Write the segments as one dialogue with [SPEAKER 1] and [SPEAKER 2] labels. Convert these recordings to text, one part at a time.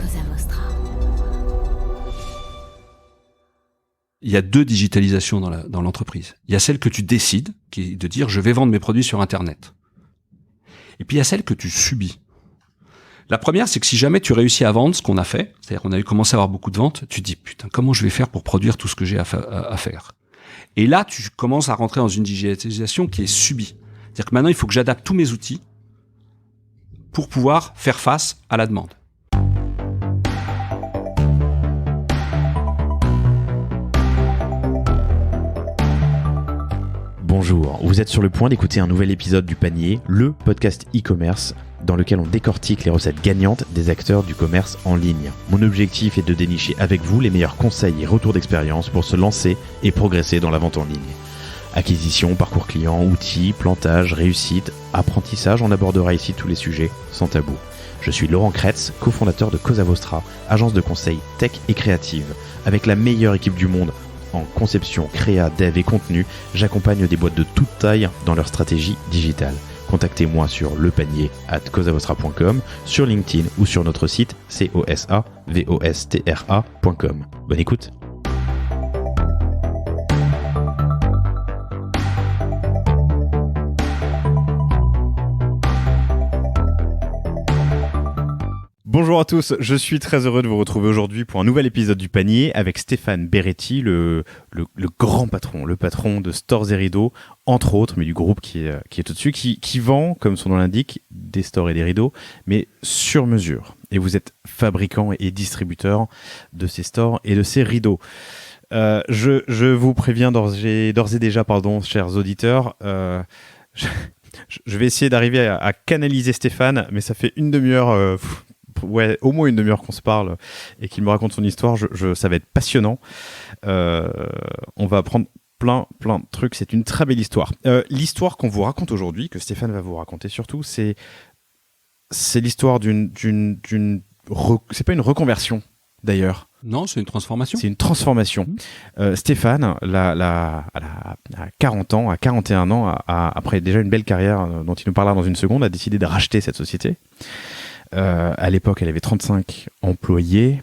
[SPEAKER 1] Cosa Vostra.
[SPEAKER 2] Il y a deux digitalisations dans l'entreprise. Il y a celle que tu décides, qui est de dire je vais vendre mes produits sur Internet. Et puis il y a celle que tu subis. La première, c'est que si jamais tu réussis à vendre ce qu'on a fait, c'est-à-dire qu'on a commencé à avoir beaucoup de ventes, tu te dis putain, comment je vais faire pour produire tout ce que j'ai à faire. Et là, tu commences à rentrer dans une digitalisation qui est subie. C'est-à-dire que maintenant, il faut que j'adapte tous mes outils pour pouvoir faire face à la demande.
[SPEAKER 3] Bonjour, vous êtes sur le point d'écouter un nouvel épisode du Panier, le podcast e-commerce dans lequel on décortique les recettes gagnantes des acteurs du commerce en ligne. Mon objectif est de dénicher avec vous les meilleurs conseils et retours d'expérience pour se lancer et progresser dans la vente en ligne. Acquisition, parcours client, outils, plantage, réussite, apprentissage, on abordera ici tous les sujets sans tabou. Je suis Laurent Kretz, cofondateur de Cosa Vostra, agence de conseil tech et créative. Avec la meilleure équipe du monde en conception, créa, dev et contenu, j'accompagne des boîtes de toute taille dans leur stratégie digitale. Contactez-moi sur lepanier@cosavostra.com, sur LinkedIn ou sur notre site cosavostra.com. Bonne écoute. Bonjour à tous, je suis très heureux de vous retrouver aujourd'hui pour un nouvel épisode du Panier avec Stéphane Beretti, le grand patron, le patron de Stores et Rideaux, entre autres, mais du groupe qui est au-dessus, qui vend, comme son nom l'indique, des stores et des rideaux, mais sur mesure. Et vous êtes fabricant et distributeur de ces stores et de ces rideaux. Je vous préviens d'ores et déjà, chers auditeurs, je vais essayer d'arriver à canaliser Stéphane, mais ça fait une demi-heure... au moins une demi-heure qu'on se parle et qu'il me raconte son histoire, ça va être passionnant. On va apprendre plein de trucs, c'est une très belle histoire. L'histoire qu'on vous raconte aujourd'hui, que Stéphane va vous raconter surtout, c'est l'histoire c'est pas une reconversion d'ailleurs.
[SPEAKER 2] Non, c'est une transformation.
[SPEAKER 3] C'est une transformation. Stéphane, à 40 ans, à 41 ans, après déjà une belle carrière dont il nous parlera dans une seconde, a décidé de racheter cette société. À l'époque, elle avait 35 employés.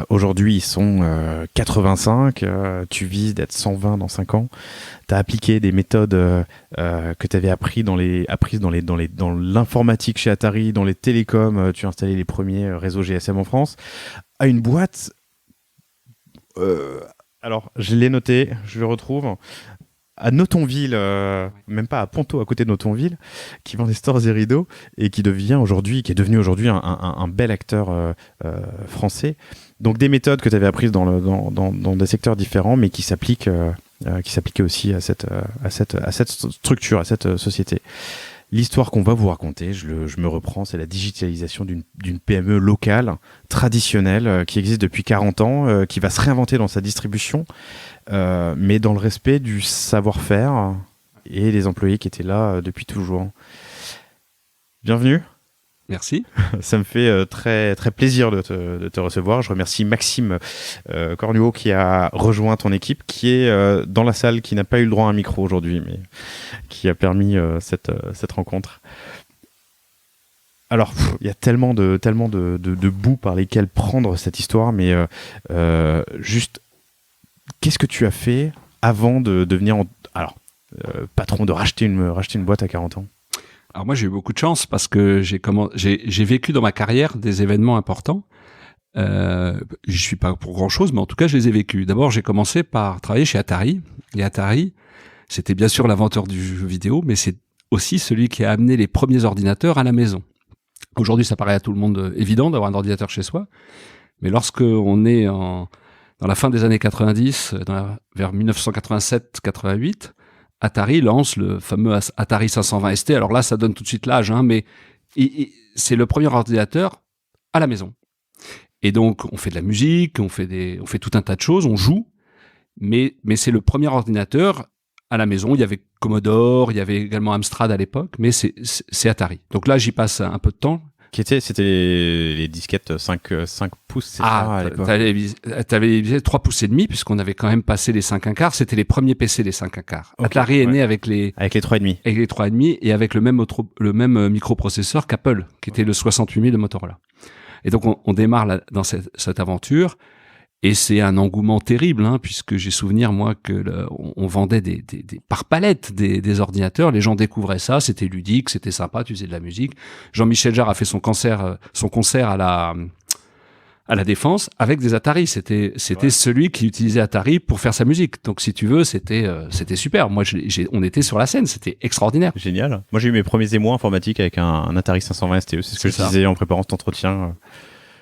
[SPEAKER 3] Aujourd'hui, ils sont 85. Tu vises d'être 120 dans 5 ans. Tu as appliqué des méthodes que tu avais apprises dans l'informatique chez Atari, dans les télécoms. Tu as installé les premiers réseaux GSM en France. À une boîte... alors, je l'ai noté, je le retrouve... à Notonville, même pas à Ponto, à côté de Notonville, qui vend des stores et rideaux et qui est devenu aujourd'hui un bel acteur français. Donc des méthodes que tu avais apprises dans des secteurs différents, mais qui s'appliquaient aussi à cette structure, à cette société. L'histoire qu'on va vous raconter, je me reprends, c'est la digitalisation d'une PME locale, traditionnelle, qui existe depuis 40 ans, qui va se réinventer dans sa distribution, mais dans le respect du savoir-faire et des employés qui étaient là depuis toujours. Bienvenue.
[SPEAKER 2] Merci.
[SPEAKER 3] Ça me fait très, très plaisir de te recevoir. Je remercie Maxime Cornuau qui a rejoint ton équipe, qui est dans la salle, qui n'a pas eu le droit à un micro aujourd'hui, mais qui a permis cette rencontre. Alors, il y a tellement de bouts par lesquels prendre cette histoire, mais juste, qu'est-ce que tu as fait avant de devenir patron, de racheter une boîte à 40 ans ?
[SPEAKER 2] Alors moi, j'ai eu beaucoup de chance parce que j'ai vécu dans ma carrière des événements importants. Je suis pas pour grand-chose, mais en tout cas, je les ai vécus. D'abord, j'ai commencé par travailler chez Atari. Et Atari, c'était bien sûr l'inventeur du jeu vidéo, mais c'est aussi celui qui a amené les premiers ordinateurs à la maison. Aujourd'hui, ça paraît à tout le monde évident d'avoir un ordinateur chez soi. Mais lorsque on est dans la fin des années 90, vers 1987-88, Atari lance le fameux Atari 520 ST. Alors là, ça donne tout de suite l'âge, mais c'est le premier ordinateur à la maison. Et donc, on fait de la musique, on fait tout un tas de choses, on joue, mais c'est le premier ordinateur à la maison. Il y avait Commodore, il y avait également Amstrad à l'époque, mais c'est Atari. Donc là, j'y passe un peu de temps.
[SPEAKER 3] C'était les disquettes 5 pouces, c'est ça, à l'époque.
[SPEAKER 2] T'avais 3 pouces et demi, puisqu'on avait quand même passé les 5 1/4. C'était les premiers PC, les 5 1/4. Okay, Atari est né avec les
[SPEAKER 3] 3,5.
[SPEAKER 2] Avec les 3,5 et avec le même microprocesseur qu'Apple, qui était le 68000 de Motorola. Et donc on démarre dans cette aventure. Et c'est un engouement terrible, puisque j'ai souvenir, moi, que on vendait par palette des ordinateurs. Les gens découvraient ça, c'était ludique, c'était sympa, tu faisais de la musique. Jean-Michel Jarre a fait son concert à la Défense avec des Atari. C'était celui qui utilisait Atari pour faire sa musique. Donc, si tu veux, c'était super. Moi, on était sur la scène, c'était extraordinaire.
[SPEAKER 3] Génial. Moi, j'ai eu mes premiers émois informatiques avec un Atari 520 STE. C'est ce que je disais en préparant cet entretien.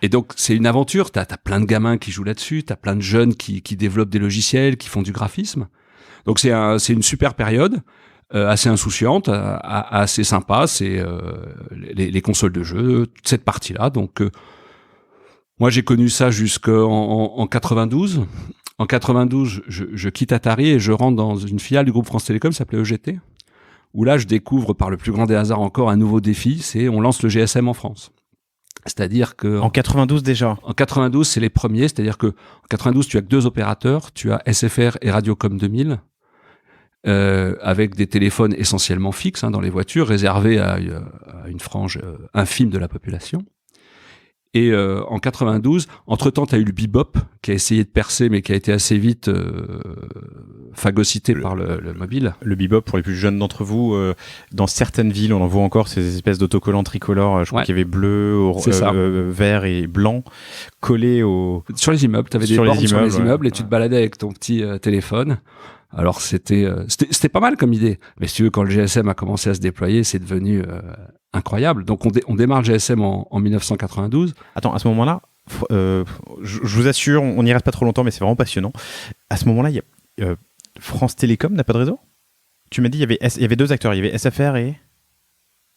[SPEAKER 2] Et donc, c'est une aventure. T'as plein de gamins qui jouent là-dessus. T'as plein de jeunes qui développent des logiciels, qui font du graphisme. Donc, c'est une super période, assez insouciante, assez sympa. C'est les consoles de jeu, toute cette partie-là. Donc, moi, j'ai connu ça jusqu'en 92. En 92, je quitte Atari et je rentre dans une filiale du groupe France Télécom, qui s'appelait EGT, où là, je découvre, par le plus grand des hasards encore, un nouveau défi. C'est on lance le GSM en France. C'est-à-dire que
[SPEAKER 3] en 92 déjà.
[SPEAKER 2] En 92, c'est les premiers. C'est-à-dire que en 92, tu as que 2 opérateurs. Tu as SFR et Radiocom 2000, avec des téléphones essentiellement fixes dans les voitures, réservés à une frange infime de la population. Et en 92, entre-temps, tu as eu le bebop qui a essayé de percer, mais qui a été assez vite phagocyté par le mobile.
[SPEAKER 3] Le bebop, pour les plus jeunes d'entre vous, dans certaines villes, on en voit encore ces espèces d'autocollants tricolores. Je crois qu'il y avait bleu, vert et blanc collés
[SPEAKER 2] sur les immeubles. Tu avais des bornes sur les immeubles et tu te baladais avec ton petit téléphone. Alors c'était pas mal comme idée. Mais si tu veux, quand le GSM a commencé à se déployer, c'est devenu incroyable. Donc on démarre le GSM en 1992.
[SPEAKER 3] Attends, à ce moment-là, je vous assure, on n'y reste pas trop longtemps, mais c'est vraiment passionnant. À ce moment-là, France Télécom n'a pas de réseau ? Tu m'as dit il y avait 2 acteurs, il y avait SFR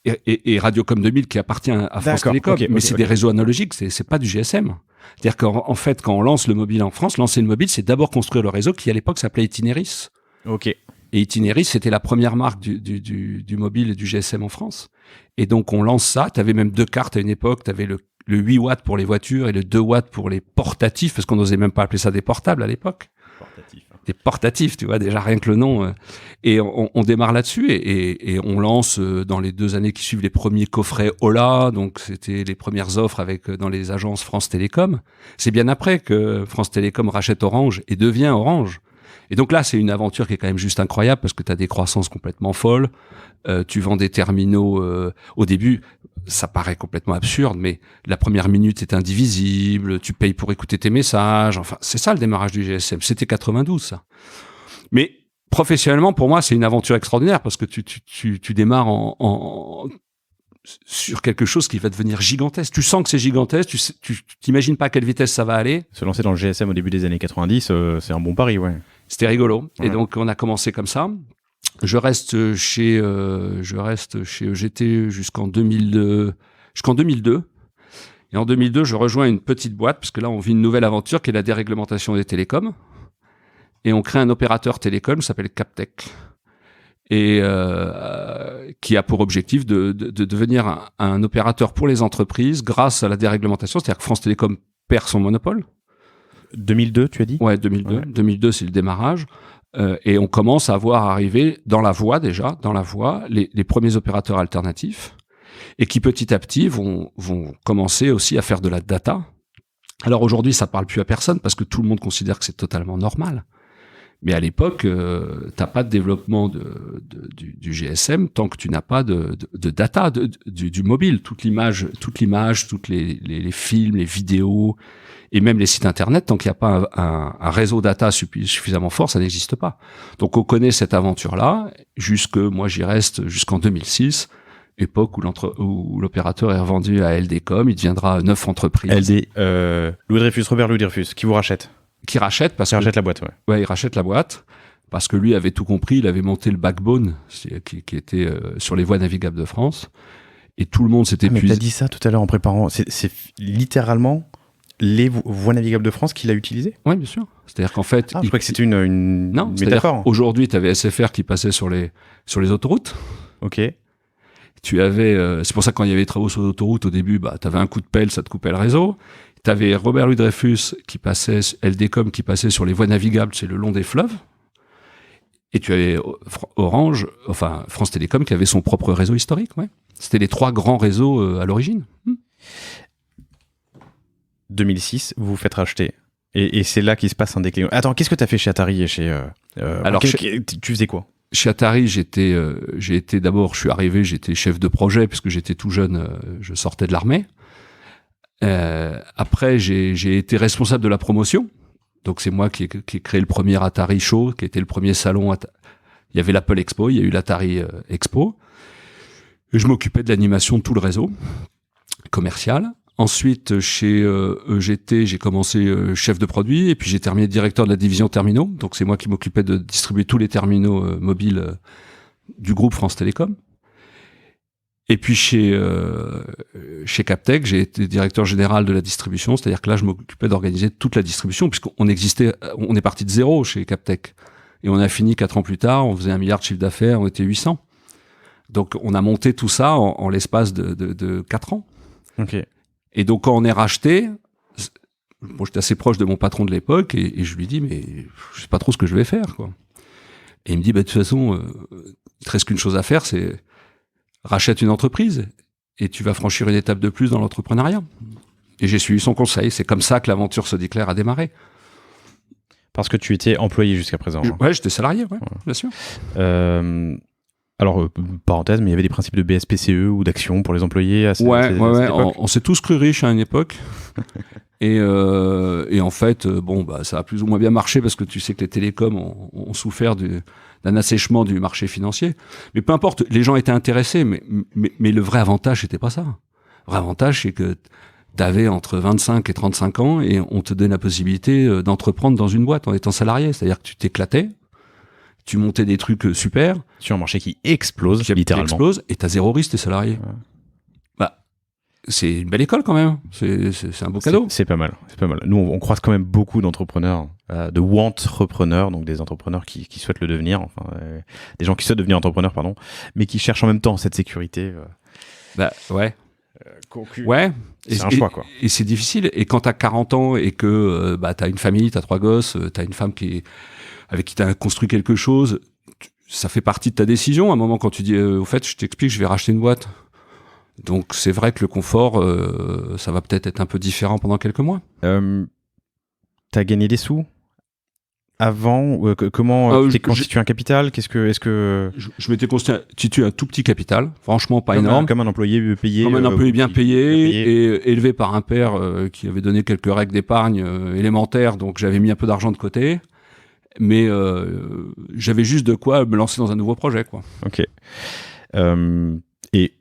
[SPEAKER 2] et Radiocom 2000 qui appartient à France Télécom, mais c'est des réseaux analogiques, c'est pas du GSM. C'est-à-dire qu'en fait, quand on lance le mobile en France, lancer le mobile, c'est d'abord construire le réseau qui à l'époque s'appelait Itineris.
[SPEAKER 3] Ok.
[SPEAKER 2] Et Itineris, c'était la première marque du mobile et du GSM en France. Et donc on lance ça. Tu avais même 2 cartes à une époque. Tu avais le 8 watts pour les voitures et le 2 watts pour les portatifs, parce qu'on n'osait même pas appeler ça des portables à l'époque. Des portatifs, tu vois, déjà rien que le nom. Et on démarre là-dessus et on lance dans les 2 années qui suivent les premiers coffrets Ola. Donc c'était les premières offres dans les agences France Télécom. C'est bien après que France Télécom rachète Orange et devient Orange. Et donc là, c'est une aventure qui est quand même juste incroyable parce que tu as des croissances complètement folles. Tu vends des terminaux. Au début, ça paraît complètement absurde, mais la première minute est indivisible. Tu payes pour écouter tes messages. Enfin, c'est ça le démarrage du GSM. C'était 92, ça. Mais professionnellement, pour moi, c'est une aventure extraordinaire parce que tu démarres sur quelque chose qui va devenir gigantesque. Tu sens que c'est gigantesque, tu t'imagines pas à quelle vitesse ça va aller.
[SPEAKER 3] Se lancer dans le GSM au début des années 90, c'est un bon pari, ouais.
[SPEAKER 2] C'était rigolo. Ouais. Et donc, on a commencé comme ça. Je reste chez EGT jusqu'en 2002. Et en 2002, je rejoins une petite boîte, parce que là, on vit une nouvelle aventure qui est la déréglementation des télécoms. Et on crée un opérateur télécom qui s'appelle Captec. Et qui a pour objectif de devenir un opérateur pour les entreprises grâce à la déréglementation. C'est-à-dire que France Télécom perd son monopole.
[SPEAKER 3] 2002, tu as dit ?
[SPEAKER 2] Ouais, 2002. Ouais. 2002, c'est le démarrage. Et on commence à voir arriver dans la voie, les premiers opérateurs alternatifs et qui petit à petit vont commencer aussi à faire de la data. Alors aujourd'hui, ça parle plus à personne parce que tout le monde considère que c'est totalement normal. Mais à l'époque, t'as pas de développement du GSM tant que tu n'as pas de data du mobile. Toute l'image, toutes les films, les vidéos et même les sites internet, tant qu'il n'y a pas un réseau data suffisamment fort, ça n'existe pas. Donc on connaît cette aventure-là moi j'y reste jusqu'en 2006, époque où l'opérateur est revendu à LDcom, il deviendra 9 entreprises.
[SPEAKER 3] Robert Louis Dreyfus, qui vous rachète ?
[SPEAKER 2] Qui rachète parce que
[SPEAKER 3] rachète la boîte, ouais.
[SPEAKER 2] Ouais, il rachète la boîte parce que lui avait tout compris, il avait monté le backbone qui était sur les voies navigables de France et tout le monde s'était
[SPEAKER 3] mais t'as dit ça tout à l'heure en préparant, c'est littéralement les voies navigables de France qu'il a utilisées ?
[SPEAKER 2] Oui, bien sûr. C'est-à-dire qu'en fait,
[SPEAKER 3] je crois que c'était une métaphore.
[SPEAKER 2] Aujourd'hui, tu avais SFR qui passait sur les autoroutes.
[SPEAKER 3] OK.
[SPEAKER 2] Tu avais c'est pour ça que quand il y avait des travaux sur l'autoroute au début, tu avais un coup de pelle, ça te coupait le réseau. Tu avais Robert Louis Dreyfus qui passait, LDcom qui passait sur les voies navigables, c'est le long des fleuves. Et tu avais France Télécom qui avait son propre réseau historique, ouais. C'était les 3 grands réseaux à l'origine.
[SPEAKER 3] 2006, vous vous faites racheter. Et c'est là qu'il se passe un déclic. Attends, qu'est-ce que tu as fait chez Atari et chez...
[SPEAKER 2] Alors,
[SPEAKER 3] tu faisais quoi?
[SPEAKER 2] Chez Atari, j'ai été d'abord, je suis arrivé, j'étais chef de projet puisque j'étais tout jeune, je sortais de l'armée. Après, j'ai été responsable de la promotion. Donc c'est moi qui ai créé le premier Atari Show, qui était le premier salon. Il y avait l'Apple Expo, il y a eu l'Atari Expo. Et je m'occupais de l'animation de tout le réseau commercial. Ensuite, chez EGT, j'ai commencé chef de produit, et puis j'ai terminé directeur de la division terminaux. Donc c'est moi qui m'occupais de distribuer tous les terminaux mobiles du groupe France Télécom. Et puis chez Captec, j'ai été directeur général de la distribution, c'est-à-dire que là, je m'occupais d'organiser toute la distribution, puisqu'on est parti de zéro chez Captec. Et on a fini 4 ans plus tard, on faisait 1 milliard de chiffre d'affaires, on était 800. Donc on a monté tout ça en l'espace de 4 ans.
[SPEAKER 3] Ok.
[SPEAKER 2] Et donc quand on est racheté, bon, j'étais assez proche de mon patron de l'époque, et je lui dis, mais je sais pas trop ce que je vais faire, quoi. Et il me dit, de toute façon, il te reste qu'une chose à faire, c'est rachète une entreprise et tu vas franchir une étape de plus dans l'entrepreneuriat. Et j'ai suivi son conseil. C'est comme ça que l'aventure Sodiclair a démarré.
[SPEAKER 3] Parce que tu étais employé jusqu'à présent.
[SPEAKER 2] Ouais, j'étais salarié, bien sûr.
[SPEAKER 3] Alors, parenthèse, mais il y avait des principes de BSPCE ou d'action pour les employés à cette époque.
[SPEAKER 2] On s'est tous cru riches à une époque. Et en fait, ça a plus ou moins bien marché parce que tu sais que les télécoms ont souffert d'un assèchement du marché financier. Mais peu importe, les gens étaient intéressés, mais le vrai avantage, c'était pas ça. Le vrai avantage, c'est que t'avais entre 25 et 35 ans et on te donne la possibilité d'entreprendre dans une boîte en étant salarié. C'est-à-dire que tu t'éclatais, tu montais des trucs super.
[SPEAKER 3] Sur un marché qui explose, littéralement.
[SPEAKER 2] Qui explose, et t'as zéro risque, t'es salarié. Ouais. C'est une belle école quand même. C'est un beau cadeau.
[SPEAKER 3] C'est pas mal. Nous, on croise quand même beaucoup d'entrepreneurs, de wantrepreneurs, donc des entrepreneurs qui souhaitent le devenir, des gens qui souhaitent devenir entrepreneurs, pardon, mais qui cherchent en même temps cette sécurité.
[SPEAKER 2] Ouais.
[SPEAKER 3] Ouais. C'est un choix, quoi.
[SPEAKER 2] Et c'est difficile. Et quand t'as 40 ans et que t'as une famille, t'as 3 gosses, t'as une femme avec qui t'as construit quelque chose, ça fait partie de ta décision. À un moment, quand tu dis, au fait, je t'explique, je vais racheter une boîte. Donc c'est vrai que le confort, ça va peut-être être un peu différent pendant quelques mois.
[SPEAKER 3] T'as gagné des sous avant comment t'es constitué un capital?
[SPEAKER 2] Je m'étais constitué un tout petit capital, franchement pas énorme.
[SPEAKER 3] Comme un employé payé.
[SPEAKER 2] Comme un employé bien payé et élevé par un père qui avait donné quelques règles d'épargne élémentaires, donc j'avais mis un peu d'argent de côté. Mais j'avais juste de quoi me lancer dans un nouveau projet, quoi.
[SPEAKER 3] Ok. Et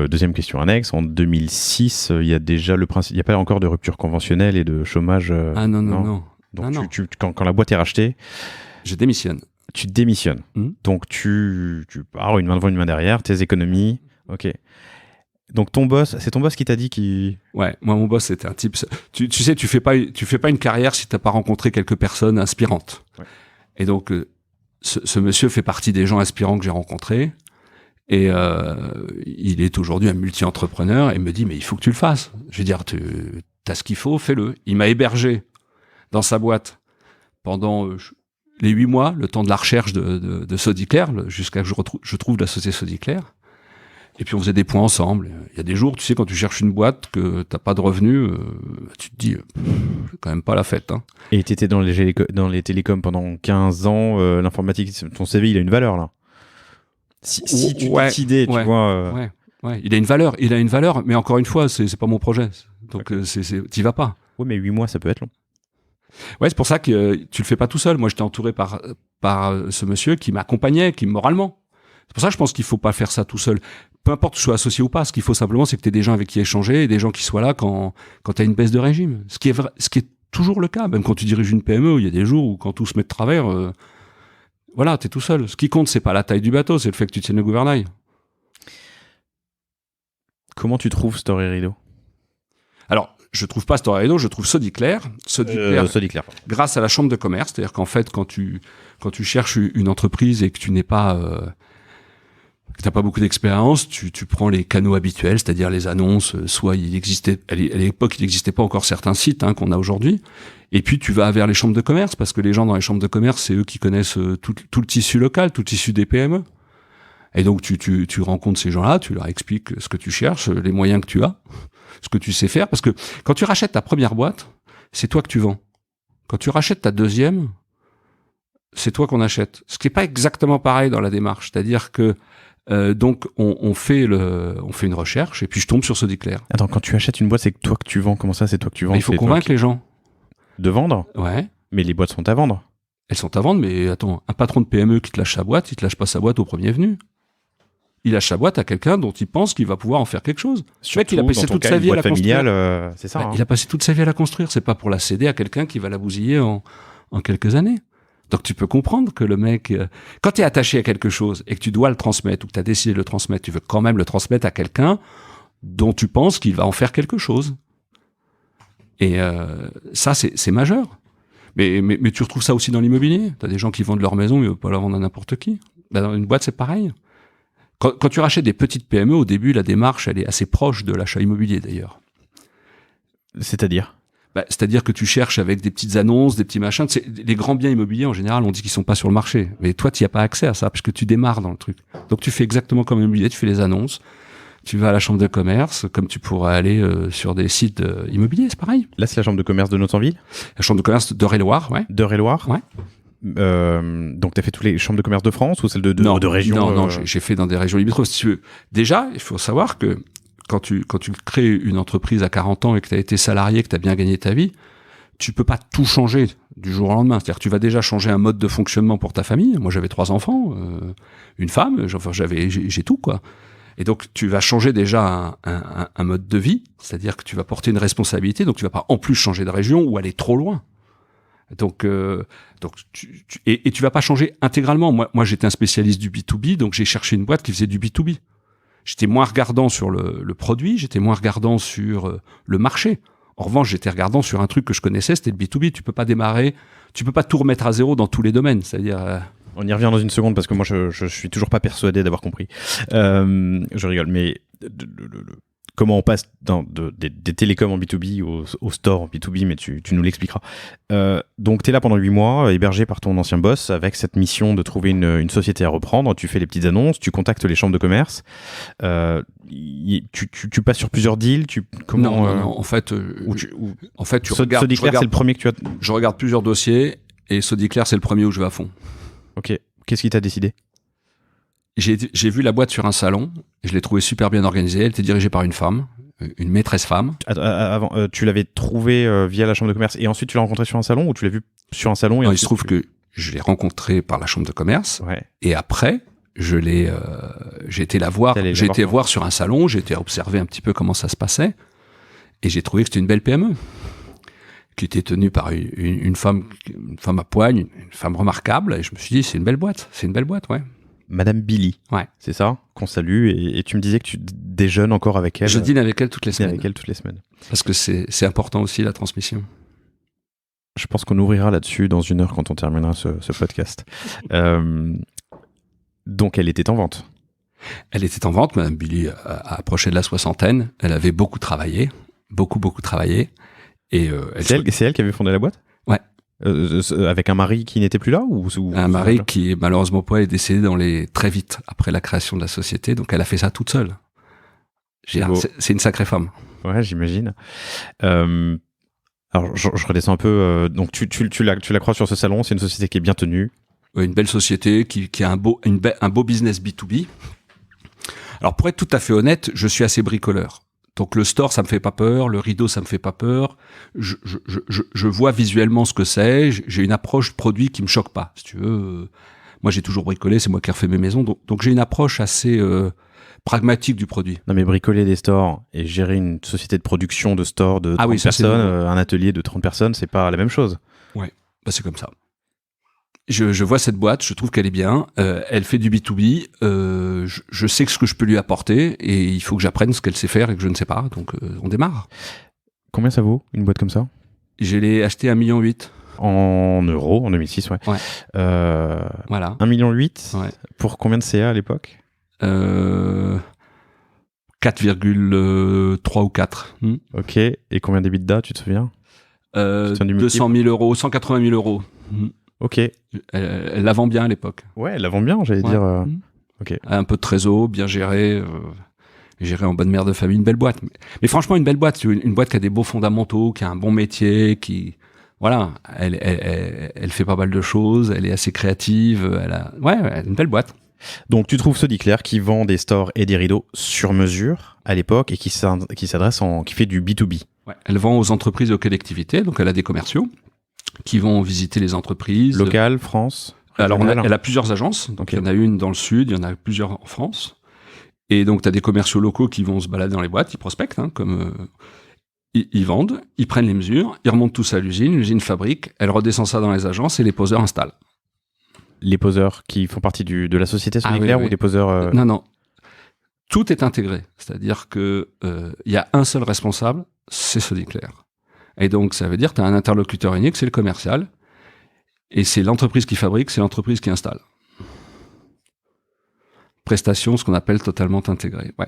[SPEAKER 3] deuxième question annexe, en 2006, il y a déjà le principe, il n'y a pas encore de rupture conventionnelle et de chômage.
[SPEAKER 2] Ah non.
[SPEAKER 3] Donc quand la boîte est rachetée,
[SPEAKER 2] je démissionne.
[SPEAKER 3] Tu démissionnes. Donc tu pars une main devant une main derrière, tes économies. Ok. Donc c'est ton boss qui t'a dit
[SPEAKER 2] Ouais, moi mon boss c'était un type. Tu sais, tu fais pas une carrière si t'as pas rencontré quelques personnes inspirantes. Ouais. Et donc ce monsieur fait partie des gens inspirants que j'ai rencontrés. Et il est aujourd'hui un multi-entrepreneur et me dit, mais il faut que tu le fasses. Je veux dire, t'as ce qu'il faut, fais-le. Il m'a hébergé dans sa boîte pendant les 8 mois, le temps de la recherche de Sodiclair, jusqu'à ce que je trouve l'associé Sodiclair. Et puis on faisait des points ensemble. Il y a des jours, tu sais, quand tu cherches une boîte, que t'as pas de revenus, tu te dis, c'est quand même pas la fête. Hein.
[SPEAKER 3] Et t'étais dans les télécoms pendant 15 ans, l'informatique, ton CV, il a une valeur là. Si tu décidais, tu vois.
[SPEAKER 2] Ouais. Il a une valeur, mais encore une fois, c'est pas mon projet. Donc, t'y vas pas.
[SPEAKER 3] Oui, mais 8 mois, ça peut être long.
[SPEAKER 2] Ouais, c'est pour ça que tu le fais pas tout seul. Moi, j'étais entouré par ce monsieur qui m'accompagnait, moralement. C'est pour ça que je pense qu'il faut pas faire ça tout seul. Peu importe que tu sois associé ou pas, ce qu'il faut simplement, c'est que tu aies des gens avec qui échanger et des gens qui soient là quand tu as une baisse de régime. Ce qui est toujours le cas, même quand tu diriges une PME, il y a des jours où quand tout se met de travers, voilà, t'es tout seul. Ce qui compte, c'est pas la taille du bateau, c'est le fait que tu tiennes le gouvernail.
[SPEAKER 3] Comment tu trouves Story Rideau ?
[SPEAKER 2] Alors, je trouve pas Story Rideau, je trouve Sodiclair. Sodiclair. Grâce à la chambre de commerce, c'est-à-dire qu'en fait, quand tu cherches une entreprise et que tu n'es pas, que t'as pas beaucoup d'expérience, tu prends les canaux habituels, c'est-à-dire les annonces. Soit il existait, à l'époque, il n'existait pas encore certains sites qu'on a aujourd'hui. Et puis tu vas vers les chambres de commerce, parce que les gens dans les chambres de commerce, c'est eux qui connaissent tout le tissu local, tout le tissu des PME. Et donc, tu rencontres ces gens-là, tu leur expliques ce que tu cherches, les moyens que tu as, ce que tu sais faire. Parce que quand tu rachètes ta première boîte, c'est toi que tu vends. Quand tu rachètes ta deuxième, c'est toi qu'on achète. Ce qui n'est pas exactement pareil dans la démarche. C'est-à-dire que donc on fait une recherche et puis je tombe sur Sodiclair.
[SPEAKER 3] Attends, quand tu achètes une boîte, c'est toi que tu vends. Comment ça, c'est toi que tu vends?
[SPEAKER 2] Mais il faut convaincre les gens.
[SPEAKER 3] De vendre?
[SPEAKER 2] Ouais.
[SPEAKER 3] Mais les boîtes sont à vendre.
[SPEAKER 2] Elles sont à vendre, mais attends, un patron de PME qui te lâche sa boîte, il te lâche pas sa boîte au premier venu. Il lâche sa boîte à quelqu'un dont il pense qu'il va pouvoir en faire quelque chose.
[SPEAKER 3] Surtout,
[SPEAKER 2] mec, il a passé toute sa vie à la
[SPEAKER 3] familiale,
[SPEAKER 2] construire.
[SPEAKER 3] c'est ça.
[SPEAKER 2] Bah, il a passé toute sa vie à la construire. C'est pas pour la céder à quelqu'un qui va la bousiller en quelques années. Donc tu peux comprendre que le mec, quand tu es attaché à quelque chose et que tu dois le transmettre ou que tu as décidé de le transmettre, tu veux quand même le transmettre à quelqu'un dont tu penses qu'il va en faire quelque chose. Et ça, c'est majeur. Mais tu retrouves ça aussi dans l'immobilier. Tu as des gens qui vendent leur maison, mais ils ne veulent pas la vendre à n'importe qui. Bah, dans une boîte, c'est pareil. Quand tu rachètes des petites PME, au début, la démarche, elle est assez proche de l'achat immobilier, d'ailleurs.
[SPEAKER 3] C'est-à-dire ?
[SPEAKER 2] C'est-à-dire que tu cherches avec des petites annonces, des petits machins. Les grands biens immobiliers, en général, on dit qu'ils sont pas sur le marché. Mais toi, tu n'y as pas accès à ça, parce que tu démarres dans le truc. Donc, tu fais exactement comme l'immobilier, tu fais les annonces. Tu vas à la chambre de commerce, comme tu pourrais aller sur des sites immobiliers, c'est pareil.
[SPEAKER 3] Là, c'est la chambre de commerce de Notanville ?
[SPEAKER 2] La chambre de commerce d'Eure-et-Loire, ouais.
[SPEAKER 3] D'Eure-et-Loire ?
[SPEAKER 2] Ouais.
[SPEAKER 3] Donc, tu as fait toutes les chambres de commerce de France ou celles de région ?
[SPEAKER 2] Non, j'ai fait dans des régions limitrophes, si tu veux. Déjà, il faut savoir que quand tu crées une entreprise à 40 ans et que tu as été salarié, que tu as bien gagné ta vie, tu peux pas tout changer du jour au lendemain. C'est-à-dire que tu vas déjà changer un mode de fonctionnement pour ta famille. Moi, j'avais 3 enfants, une femme, j'ai tout, quoi. Et donc, tu vas changer déjà un mode de vie, c'est-à-dire que tu vas porter une responsabilité, donc tu vas pas en plus changer de région ou aller trop loin. Donc tu vas pas changer intégralement. Moi, j'étais un spécialiste du B2B, donc j'ai cherché une boîte qui faisait du B2B. J'étais moins regardant sur le produit, j'étais moins regardant sur le marché. En revanche, j'étais regardant sur un truc que je connaissais, c'était le B2B. Tu peux pas tout remettre à zéro dans tous les domaines. C'est-à-dire...
[SPEAKER 3] On y revient dans une seconde parce que moi, je suis toujours pas persuadé d'avoir compris. Je rigole, mais comment on passe des télécoms en B2B au store en B2B, mais tu nous l'expliqueras. Donc, tu es là pendant 8 mois, hébergé par ton ancien boss, avec cette mission de trouver une société à reprendre. Tu fais les petites annonces, tu contactes les chambres de commerce. Tu passes sur plusieurs deals.
[SPEAKER 2] Non, en fait, tu regardes...
[SPEAKER 3] Sodiclair, c'est le premier que tu as...
[SPEAKER 2] Je regarde plusieurs dossiers, et Sodiclair, c'est le premier où je vais à fond.
[SPEAKER 3] Ok. Qu'est-ce qui t'a décidé ?
[SPEAKER 2] J'ai vu la boîte sur un salon, je l'ai trouvée super bien organisée, elle était dirigée par une femme, une maîtresse femme.
[SPEAKER 3] Avant, tu l'avais trouvée via la chambre de commerce et ensuite tu l'as rencontrée sur un salon ou tu l'as vue sur un salon ?
[SPEAKER 2] Non, il se trouve que je l'ai rencontrée par la chambre de commerce,
[SPEAKER 3] ouais.
[SPEAKER 2] Et après, j'ai été la voir, voir sur un salon, j'ai été observer un petit peu comment ça se passait, et j'ai trouvé que c'était une belle PME, qui était tenue par une femme à poigne, une femme remarquable, et je me suis dit, c'est une belle boîte, ouais.
[SPEAKER 3] Madame Billy,
[SPEAKER 2] ouais.
[SPEAKER 3] C'est ça, qu'on salue, et tu me disais que tu déjeunes encore avec elle.
[SPEAKER 2] Je dîne avec elle toutes les semaines.
[SPEAKER 3] Parce
[SPEAKER 2] que c'est important aussi, la transmission.
[SPEAKER 3] Je pense qu'on ouvrira là-dessus dans 1 heure quand on terminera ce podcast. Donc elle était en vente.
[SPEAKER 2] Elle était en vente, Madame Billy a approché de la 60aine, elle avait beaucoup travaillé, beaucoup travaillé. Et
[SPEAKER 3] c'est elle qui avait fondé la boîte ?
[SPEAKER 2] Ouais.
[SPEAKER 3] Avec un mari qui n'était plus là ou
[SPEAKER 2] un mari qui malheureusement pas est décédé très vite après la création de la société, donc elle a fait ça toute seule. C'est une sacrée femme.
[SPEAKER 3] Ouais, j'imagine. Alors je redescends un peu. Donc tu la crois sur ce salon, c'est une société qui est bien tenue.
[SPEAKER 2] Une belle société qui a un beau business B2B. Alors pour être tout à fait honnête, je suis assez bricoleur. Donc le store, ça me fait pas peur, le rideau, ça me fait pas peur. Je vois visuellement ce que c'est. J'ai une approche produit qui me choque pas. Si tu veux, moi j'ai toujours bricolé, c'est moi qui ai refait mes maisons. Donc j'ai une approche assez pragmatique du produit.
[SPEAKER 3] Non mais bricoler des stores et gérer une société de production de stores de 30 personnes, un atelier de 30 personnes, c'est pas la même chose.
[SPEAKER 2] Ouais, c'est comme ça. Je vois cette boîte, je trouve qu'elle est bien, elle fait du B2B, je sais ce que je peux lui apporter et il faut que j'apprenne ce qu'elle sait faire et que je ne sais pas, donc on démarre.
[SPEAKER 3] Combien ça vaut, une boîte comme ça ?
[SPEAKER 2] Je l'ai acheté 1,8 million.
[SPEAKER 3] En euros, en 2006, ouais.
[SPEAKER 2] Voilà.
[SPEAKER 3] 1,8 million, ouais. Pour combien de CA à l'époque ?
[SPEAKER 2] 4,3 ou 4.
[SPEAKER 3] Ok, et combien d'EBITDA, tu te souviens ?
[SPEAKER 2] 200 000 euros, 180 000 euros.
[SPEAKER 3] Ok.
[SPEAKER 2] Elle la vend bien à l'époque.
[SPEAKER 3] Ouais, elle la vend bien, j'allais dire. Ok.
[SPEAKER 2] Un peu de trésor, bien géré, géré en bonne mère de famille, une belle boîte. Mais franchement, une belle boîte, une boîte qui a des beaux fondamentaux, qui a un bon métier, qui, voilà, elle fait pas mal de choses, elle est assez créative, une belle boîte.
[SPEAKER 3] Donc tu trouves Sodiclair qui vend des stores et des rideaux sur mesure à l'époque et qui fait du B2B.
[SPEAKER 2] Ouais, elle vend aux entreprises et aux collectivités, donc elle a des commerciaux qui vont visiter les entreprises.
[SPEAKER 3] Local, France.
[SPEAKER 2] Alors elle a plusieurs agences, donc
[SPEAKER 3] Okay.
[SPEAKER 2] Il y en a une dans le sud, il y en a plusieurs en France. Et donc tu as des commerciaux locaux qui vont se balader dans les boîtes, ils prospectent, ils vendent, ils prennent les mesures, ils remontent tout ça à l'usine fabrique, elle redescend ça dans les agences et les poseurs installent.
[SPEAKER 3] Les poseurs qui font partie de la société Sodiclair
[SPEAKER 2] oui.
[SPEAKER 3] ou des poseurs
[SPEAKER 2] Non. Tout est intégré. C'est-à-dire que y a un seul responsable, c'est Sodiclair. Et donc, ça veut dire que tu as un interlocuteur unique, c'est le commercial. Et c'est l'entreprise qui fabrique, c'est l'entreprise qui installe. Prestation, ce qu'on appelle totalement intégré. Ouais.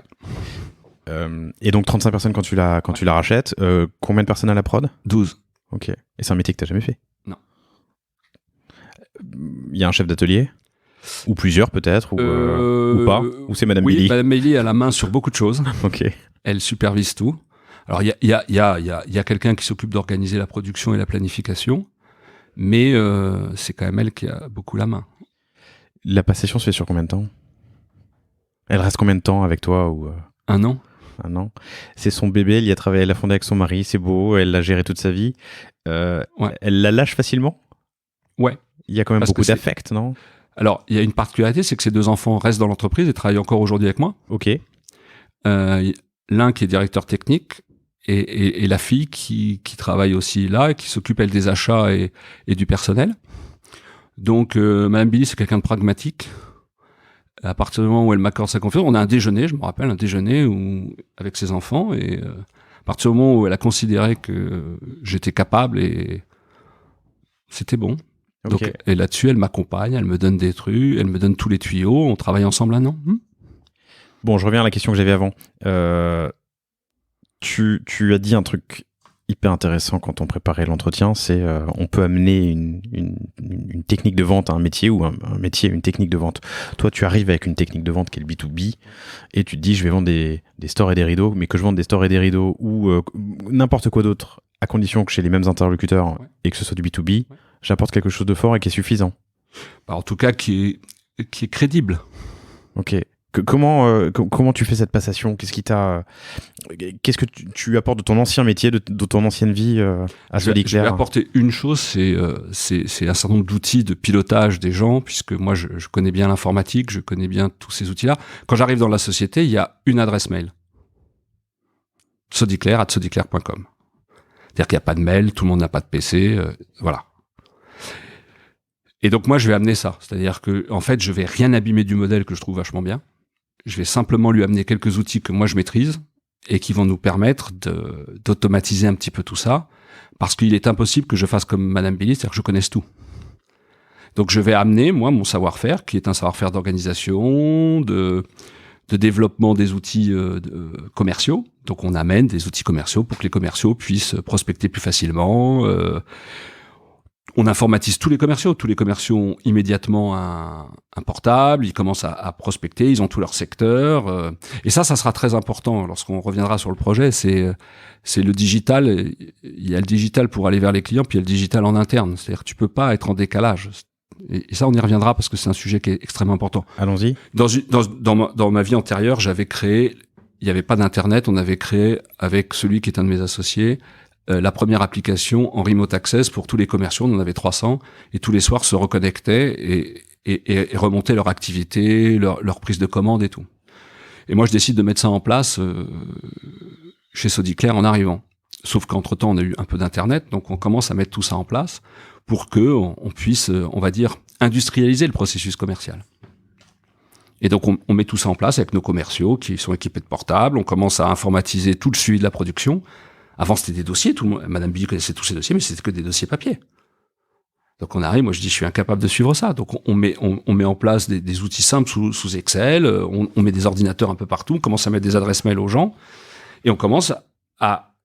[SPEAKER 3] Et donc 35 personnes quand tu la rachètes. Combien de personnes à la prod ?
[SPEAKER 2] 12.
[SPEAKER 3] Ok. Et c'est un métier que tu n'as jamais fait ?
[SPEAKER 2] Non.
[SPEAKER 3] Il y a un chef d'atelier ? Ou plusieurs peut-être, ou pas, ou c'est Madame Billy.
[SPEAKER 2] Oui, Madame Billy a la main sur beaucoup de choses.
[SPEAKER 3] Ok.
[SPEAKER 2] Elle supervise tout. Alors il y a quelqu'un qui s'occupe d'organiser la production et la planification, mais c'est quand même elle qui a beaucoup la main.
[SPEAKER 3] La passation se fait sur combien de temps ? Elle reste combien de temps avec toi ou
[SPEAKER 2] 1 an.
[SPEAKER 3] 1 an. C'est son bébé, elle y a travaillé, elle l'a fondé avec son mari, c'est beau, elle l'a géré toute sa vie. Elle la lâche facilement ?
[SPEAKER 2] Ouais.
[SPEAKER 3] Il y a quand même
[SPEAKER 2] Parce
[SPEAKER 3] beaucoup d'affect, non ?
[SPEAKER 2] Alors, il y a une particularité, c'est que ces 2 enfants restent dans l'entreprise et travaillent encore aujourd'hui avec moi.
[SPEAKER 3] Ok.
[SPEAKER 2] L'un qui est directeur technique et la fille qui travaille aussi là et qui s'occupe, elle, des achats et du personnel. Donc, Madame Billy, c'est quelqu'un de pragmatique. À partir du moment où elle m'accorde sa confiance, on a un déjeuner, je me rappelle, avec ses enfants, et à partir du moment où elle a considéré que j'étais capable, et c'était bon.
[SPEAKER 3] Okay.
[SPEAKER 2] Donc, et là-dessus, elle m'accompagne, elle me donne des trucs, elle me donne tous les tuyaux, on travaille ensemble 1 an.
[SPEAKER 3] Bon, je reviens à la question que j'avais avant. Tu as dit un truc hyper intéressant quand on préparait l'entretien, c'est on peut amener une technique de vente à un métier ou un métier à une technique de vente. Toi, tu arrives avec une technique de vente qui est le B2B et tu te dis je vais vendre des stores et des rideaux, mais que je vende des stores et des rideaux ou n'importe quoi d'autre, à condition que j'ai les mêmes interlocuteurs et que ce soit du B2B, j'apporte quelque chose de fort et qui est suffisant.
[SPEAKER 2] En tout cas, qui est crédible.
[SPEAKER 3] Ok. Comment tu fais cette passation ? Qu'est-ce que tu apportes de ton ancien métier, de ton ancienne vie à Sodiclair ?
[SPEAKER 2] Je vais apporter une chose, c'est un certain nombre d'outils de pilotage des gens, puisque moi je connais bien l'informatique, je connais bien tous ces outils-là. Quand j'arrive dans la société, il y a une adresse mail. sodiclair@sodiclair.com. C'est-à-dire qu'il n'y a pas de mail, tout le monde n'a pas de PC, voilà. Et donc moi je vais amener ça, c'est-à-dire que en fait je vais rien abîmer du modèle que je trouve vachement bien. Je vais simplement lui amener quelques outils que moi je maîtrise et qui vont nous permettre d'automatiser un petit peu tout ça, parce qu'il est impossible que je fasse comme Madame Billy, c'est-à-dire que je connaisse tout. Donc je vais amener moi mon savoir-faire, qui est un savoir-faire d'organisation, de développement des outils commerciaux. Donc on amène des outils commerciaux pour que les commerciaux puissent prospecter plus facilement. On informatise tous les commerciaux. Tous les commerciaux ont immédiatement un portable, ils commencent à prospecter, ils ont tout leur secteur. Et ça sera très important lorsqu'on reviendra sur le projet. C'est le digital. Il y a le digital pour aller vers les clients, puis il y a le digital en interne. C'est-à-dire que tu peux pas être en décalage. Et ça, on y reviendra parce que c'est un sujet qui est extrêmement important.
[SPEAKER 3] Allons-y.
[SPEAKER 2] Dans ma vie antérieure, j'avais créé, il n'y avait pas d'internet, on avait créé avec celui qui est un de mes associés, la première application en remote access pour tous les commerciaux, on en avait 300, et tous les soirs se reconnectaient et remontaient leur activité, leur prise de commande et tout. Et moi, je décide de mettre ça en place chez Sodiclair en arrivant. Sauf qu'entre-temps, on a eu un peu d'internet, donc on commence à mettre tout ça en place pour que on puisse, on va dire, industrialiser le processus commercial. Et donc, on met tout ça en place avec nos commerciaux qui sont équipés de portables, on commence à informatiser tout le suivi de la production. Avant, c'était des dossiers, tout le monde, Madame Billy connaissait tous ces dossiers, mais c'était que des dossiers papier. Donc, on arrive, moi, je dis, je suis incapable de suivre ça. Donc, on met en place des outils simples sous Excel, on met des ordinateurs un peu partout, on commence à mettre des adresses mail aux gens, et on commence à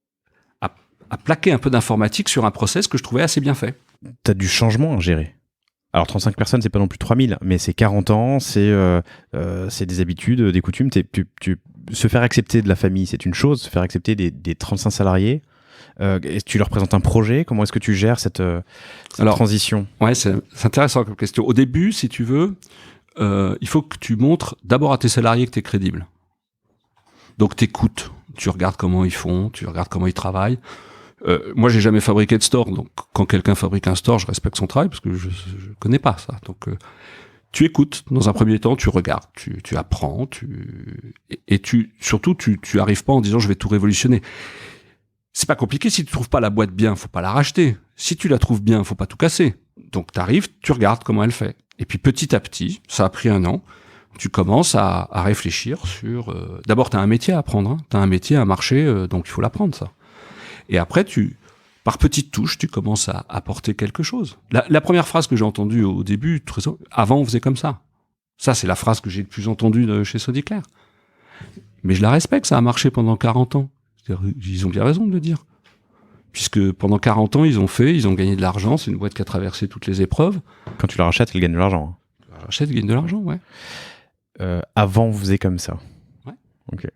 [SPEAKER 2] plaquer un peu d'informatique sur un process que je trouvais assez bien fait.
[SPEAKER 3] T'as du changement à gérer. Alors 35 personnes, c'est pas non plus 3000, mais c'est 40 ans, c'est des habitudes, des coutumes. Se faire accepter de la famille, c'est une chose. Se faire accepter des 35 salariés, tu leur présentes un projet. Comment est-ce que tu gères cette transition?
[SPEAKER 2] Ouais, c'est intéressant comme question. Au début, si tu veux, il faut que tu montres d'abord à tes salariés que tu es crédible. Donc t'écoutes, tu regardes comment ils font, tu regardes comment ils travaillent. Moi, j'ai jamais fabriqué de store, donc quand quelqu'un fabrique un store, je respecte son travail parce que je connais pas ça. Donc tu écoutes dans un premier temps, tu regardes, tu apprends, et surtout tu arrives pas en disant je vais tout révolutionner. C'est pas compliqué. Si tu trouves pas la boîte bien, faut pas la racheter. Si tu la trouves bien, faut pas tout casser. Donc t'arrives, tu regardes comment elle fait. Et puis petit à petit, ça a pris 1 an. Tu commences à réfléchir sur. D'abord, t'as un métier à apprendre. Hein. T'as un métier, un marché, donc il faut l'apprendre ça. Et après, par petites touches, tu commences à apporter quelque chose. La première phrase que j'ai entendue au début, avant on faisait comme ça. Ça, c'est la phrase que j'ai le plus entendue chez Sodiclair. Mais je la respecte, ça a marché pendant 40 ans. Ils ont bien raison de le dire. Puisque pendant 40 ans, ils ont gagné de l'argent. C'est une boîte qui a traversé toutes les épreuves.
[SPEAKER 3] Quand tu la rachètes, elle gagne de l'argent.
[SPEAKER 2] Tu la rachètes, elle gagne de l'argent, ouais.
[SPEAKER 3] Avant, vous faisiez comme ça.
[SPEAKER 2] Ouais.
[SPEAKER 3] Ok.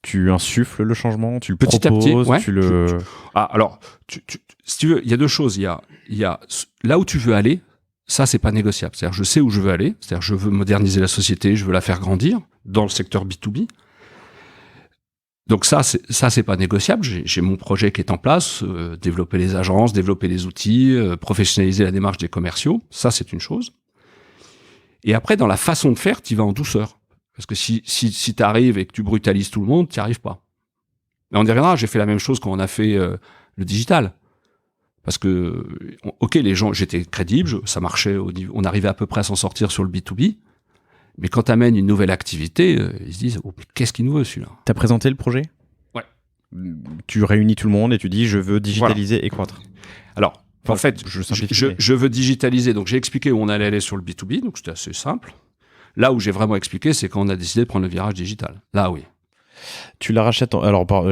[SPEAKER 3] Tu insuffles le changement, tu le
[SPEAKER 2] petit
[SPEAKER 3] proposes,
[SPEAKER 2] à petit, ouais,
[SPEAKER 3] tu le...
[SPEAKER 2] alors, si tu veux, il y a 2 choses. Il y a là où tu veux aller, ça, c'est pas négociable. C'est-à-dire, je sais où je veux aller. C'est-à-dire, je veux moderniser la société, je veux la faire grandir dans le secteur B2B. Donc ça, c'est pas négociable. J'ai mon projet qui est en place, développer les agences, développer les outils, professionnaliser la démarche des commerciaux. Ça, c'est une chose. Et après, dans la façon de faire, tu vas en douceur. Parce que si tu arrives et que tu brutalises tout le monde, tu n'y arrives pas. Mais on y reviendra, j'ai fait la même chose quand on a fait le digital. Parce que, ok, les gens, j'étais crédible, ça marchait, on arrivait à peu près à s'en sortir sur le B2B. Mais quand tu amènes une nouvelle activité, ils se disent, oh, qu'est-ce qu'il nous veut celui-là?
[SPEAKER 3] T'as présenté le projet?
[SPEAKER 2] Ouais.
[SPEAKER 3] Tu réunis tout le monde et tu dis, je veux digitaliser et croître.
[SPEAKER 2] Alors, en fait, je veux digitaliser. Donc, j'ai expliqué où on allait aller sur le B2B, donc c'était assez simple. Là où j'ai vraiment expliqué, c'est quand on a décidé de prendre le virage digital. Là, oui.
[SPEAKER 3] Tu la rachètes,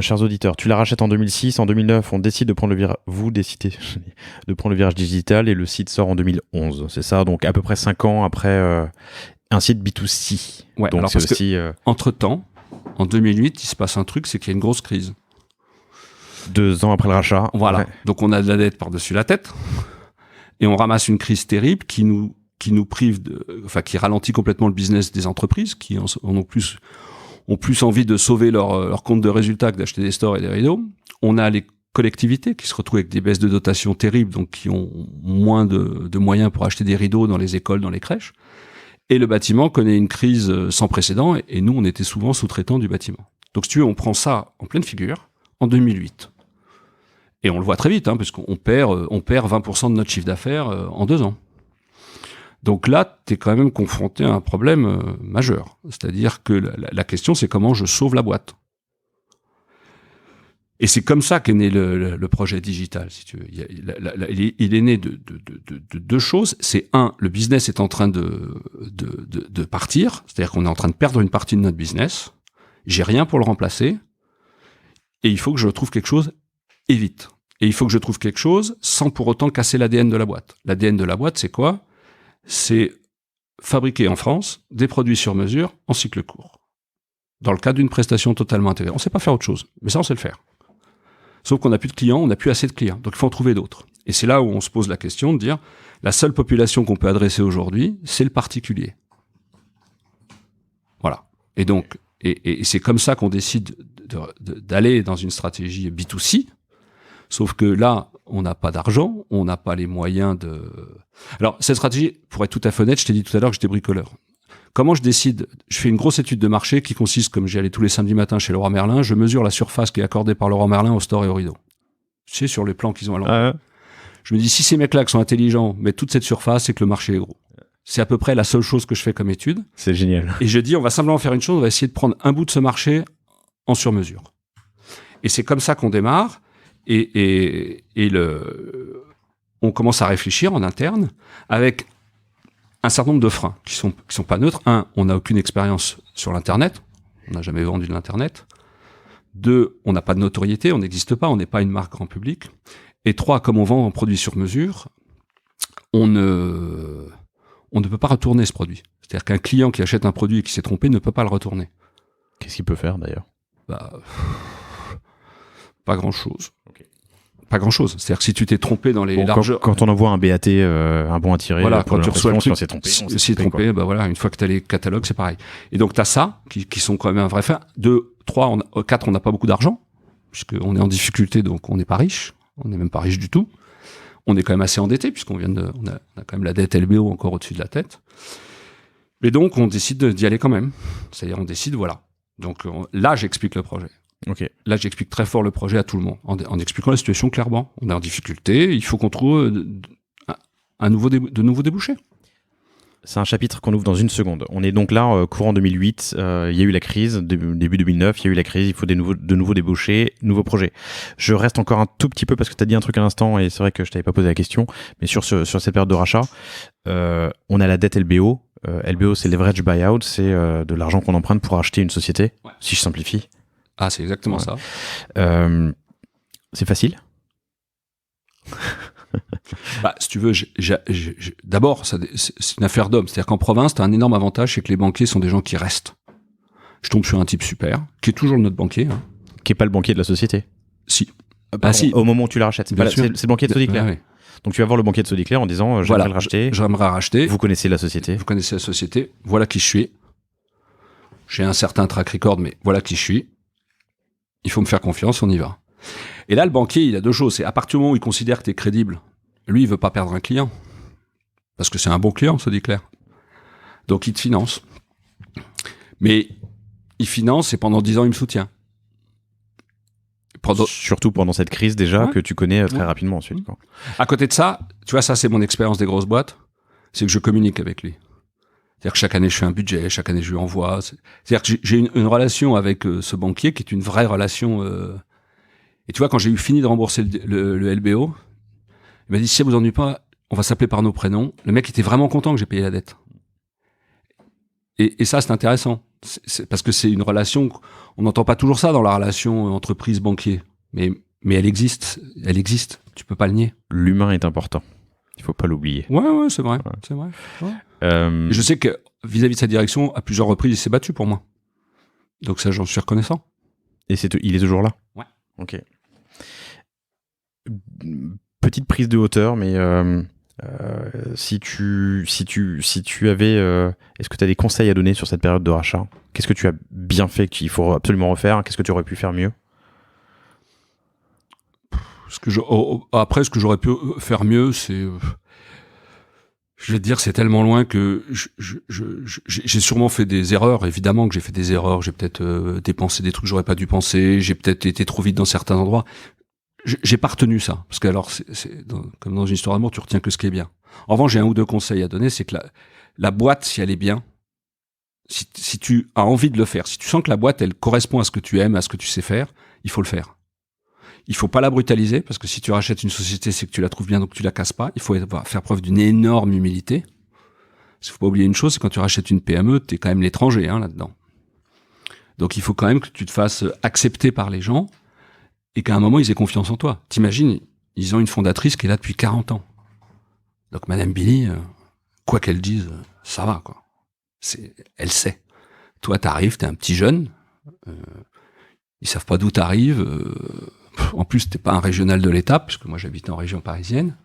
[SPEAKER 3] chers auditeurs, tu la rachètes en 2006, en 2009, on décide de prendre le virage, vous décidez de prendre le virage digital et le site sort en 2011. C'est ça, donc à peu près 5 ans après un site B2C.
[SPEAKER 2] Ouais,
[SPEAKER 3] donc
[SPEAKER 2] alors
[SPEAKER 3] c'est
[SPEAKER 2] parce
[SPEAKER 3] aussi.
[SPEAKER 2] Que, entre-temps, en 2008, il se passe un truc, c'est qu'il y a une grosse crise.
[SPEAKER 3] 2 ans après le rachat.
[SPEAKER 2] Voilà. Ouais. Donc on a de la dette par-dessus la tête et on ramasse une crise terrible qui nous prive qui ralentit complètement le business des entreprises qui ont plus envie de sauver leur compte de résultats que d'acheter des stores et des rideaux. On a les collectivités qui se retrouvent avec des baisses de dotation terribles, donc qui ont moins de moyens pour acheter des rideaux dans les écoles, dans les crèches. Et le bâtiment connaît une crise sans précédent et nous, on était souvent sous-traitants du bâtiment. Donc si tu veux, on prend ça en pleine figure en 2008. Et on le voit très vite, parce qu'on perd 20% de notre chiffre d'affaires en 2 ans. Donc là, tu es quand même confronté à un problème majeur. C'est-à-dire que la question, c'est comment je sauve la boîte. Et c'est comme ça qu'est né le projet digital, si tu veux. Il est né de 2 choses. C'est le business est en train de partir. C'est-à-dire qu'on est en train de perdre une partie de notre business. J'ai rien pour le remplacer. Et il faut que je trouve quelque chose et vite. Et il faut que je trouve quelque chose sans pour autant casser l'ADN de la boîte. L'ADN de la boîte, c'est quoi ? C'est fabriquer en France des produits sur mesure en cycle court. Dans le cadre d'une prestation totalement intégrée. On ne sait pas faire autre chose, mais ça, on sait le faire. Sauf qu'on n'a plus de clients, on n'a plus assez de clients. Donc, il faut en trouver d'autres. Et c'est là où on se pose la question de dire, la seule population qu'on peut adresser aujourd'hui, c'est le particulier. Voilà. Et donc, et c'est comme ça qu'on décide d'aller dans une stratégie B2C. Sauf que là, on n'a pas d'argent, on n'a pas les moyens de... Alors, cette stratégie, pour être tout à fait honnête, je t'ai dit tout à l'heure que j'étais bricoleur. Comment je décide ? Je fais une grosse étude de marché qui consiste, comme j'y allais tous les samedis matins chez Leroy Merlin, je mesure la surface qui est accordée par Leroy Merlin au store et au rideau. Tu sais, sur les plans qu'ils ont à l'envers. Je me dis, si ces mecs-là qui sont intelligents mettent toute cette surface, c'est que le marché est gros. C'est à peu près la seule chose que je fais comme étude.
[SPEAKER 3] C'est génial.
[SPEAKER 2] Et je dis, on va simplement faire une chose, on va essayer de prendre un bout de ce marché en sur-mesure. Et c'est comme ça qu'on démarre. On commence à réfléchir en interne avec un certain nombre de freins qui sont pas neutres. 1, on n'a aucune expérience sur l'Internet. On n'a jamais vendu de l'Internet. 2, on n'a pas de notoriété, on n'existe pas, on n'est pas une marque grand public. Et 3, comme on vend en produits sur mesure, on ne peut pas retourner ce produit. C'est-à-dire qu'un client qui achète un produit et qui s'est trompé ne peut pas le retourner.
[SPEAKER 3] Qu'est-ce qu'il peut faire d'ailleurs?
[SPEAKER 2] Pas grand-chose.
[SPEAKER 3] Okay.
[SPEAKER 2] Pas grand-chose. C'est-à-dire que si tu t'es trompé dans les largeurs...
[SPEAKER 3] Quand on envoie un BAT, un bon à tirer,
[SPEAKER 2] voilà, quand tu reçois le truc,
[SPEAKER 3] si on
[SPEAKER 2] s'est trompé, voilà, une fois que tu as les catalogues, c'est pareil. Et donc tu as ça, qui sont quand même un vrai fait. 2, 3, 4, on n'a pas beaucoup d'argent, puisqu'on est en difficulté, donc on n'est pas riche. On n'est même pas riche du tout. On est quand même assez endetté, puisqu'on on a quand même la dette LBO encore au-dessus de la tête. Mais donc, on décide d'y aller quand même. C'est-à-dire, on décide, voilà. Donc là, j'explique le projet.
[SPEAKER 3] Okay.
[SPEAKER 2] Là, j'explique très fort le projet à tout le monde, en expliquant la situation clairement. On est en difficulté, il faut qu'on trouve de nouveaux débouchés.
[SPEAKER 3] C'est un chapitre qu'on ouvre dans une seconde. On est donc là, courant 2008, il y a eu la crise, début 2009, il y a eu la crise, il faut de nouveaux débouchés, nouveaux projets. Je reste encore un tout petit peu, parce que tu as dit un truc à l'instant, et c'est vrai que je t'avais pas posé la question, mais sur cette période de rachat, on a la dette LBO. LBO, c'est leverage buyout, c'est de l'argent qu'on emprunte pour acheter une société, si je simplifie.
[SPEAKER 2] Ah, c'est exactement ça.
[SPEAKER 3] C'est facile?
[SPEAKER 2] Si tu veux, d'abord, c'est une affaire d'homme. C'est-à-dire qu'en province, tu as un énorme avantage, c'est que les banquiers sont des gens qui restent. Je tombe sur un type super, qui est toujours notre banquier. Hein.
[SPEAKER 3] Qui n'est pas le banquier de la société?
[SPEAKER 2] Si.
[SPEAKER 3] Si. Au moment où tu la rachètes. C'est le banquier de Sodiclair.
[SPEAKER 2] Oui.
[SPEAKER 3] Donc tu vas voir le banquier de Sodiclair en disant j'aimerais le racheter.
[SPEAKER 2] J'aimerais racheter.
[SPEAKER 3] Vous connaissez la société.
[SPEAKER 2] Vous connaissez la société. Voilà qui je suis. J'ai un certain track record, mais voilà qui je suis. Il faut me faire confiance, on y va. Et là, le banquier, il a deux choses. C'est à partir du moment où il considère que tu es crédible, lui, il veut pas perdre un client. Parce que c'est un bon client, Sodiclair. Donc, il te finance. Mais il finance et pendant 10 ans, il me soutient.
[SPEAKER 3] Surtout pendant cette crise déjà, que tu connais très rapidement ensuite. Quoi.
[SPEAKER 2] À côté de ça, tu vois, ça, c'est mon expérience des grosses boîtes. C'est que je communique avec lui. C'est-à-dire que chaque année, je fais un budget, chaque année, je lui envoie. C'est-à-dire que j'ai une relation avec ce banquier qui est une vraie relation. Et tu vois, quand j'ai eu fini de rembourser le LBO, il m'a dit, si ça vous ennuie pas, on va s'appeler par nos prénoms. Le mec était vraiment content que j'ai payé la dette. Et ça, c'est intéressant. C'est parce que c'est une relation, on n'entend pas toujours ça dans la relation entreprise-banquier. Mais elle existe. Elle existe. Tu peux pas le nier.
[SPEAKER 3] L'humain est important. Il faut pas l'oublier.
[SPEAKER 2] Ouais, c'est vrai. C'est vrai. Ouais. Je sais que vis-à-vis de sa direction, à plusieurs reprises, il s'est battu pour moi. Donc ça, j'en suis reconnaissant.
[SPEAKER 3] Et il est toujours là?
[SPEAKER 2] Ouais.
[SPEAKER 3] Ok. Petite prise de hauteur, mais si tu avais... est-ce que tu as des conseils à donner sur cette période de rachat? Qu'est-ce que tu as bien fait qu'il faut absolument refaire? Qu'est-ce que tu aurais pu faire mieux?
[SPEAKER 2] Après, ce que j'aurais pu faire mieux, c'est... je vais te dire, c'est tellement loin que j'ai sûrement fait des erreurs. Évidemment que j'ai fait des erreurs. J'ai peut-être dépensé des trucs que j'aurais pas dû penser. J'ai peut-être été trop vite dans certains endroits. J'ai pas retenu ça. Parce que alors, comme dans une histoire d'amour, tu retiens que ce qui est bien. En revanche, j'ai un ou deux conseils à donner. C'est que la boîte, si elle est bien, si tu as envie de le faire, si tu sens que la boîte, elle correspond à ce que tu aimes, à ce que tu sais faire, il faut le faire. Il faut pas la brutaliser, parce que si tu rachètes une société, c'est que tu la trouves bien, donc tu la casses pas. Il faut faire preuve d'une énorme humilité. Il faut pas oublier une chose, c'est quand tu rachètes une PME, t'es quand même l'étranger, là-dedans. Donc il faut quand même que tu te fasses accepter par les gens, et qu'à un moment, ils aient confiance en toi. T'imagines, ils ont une fondatrice qui est là depuis 40 ans. Donc Madame Billy, quoi qu'elle dise, ça va, quoi. Elle sait. Toi, t'arrives, t'es un petit jeune, ils savent pas d'où t'arrives, en plus, t'es pas un régional de l'État, puisque moi j'habite en région parisienne.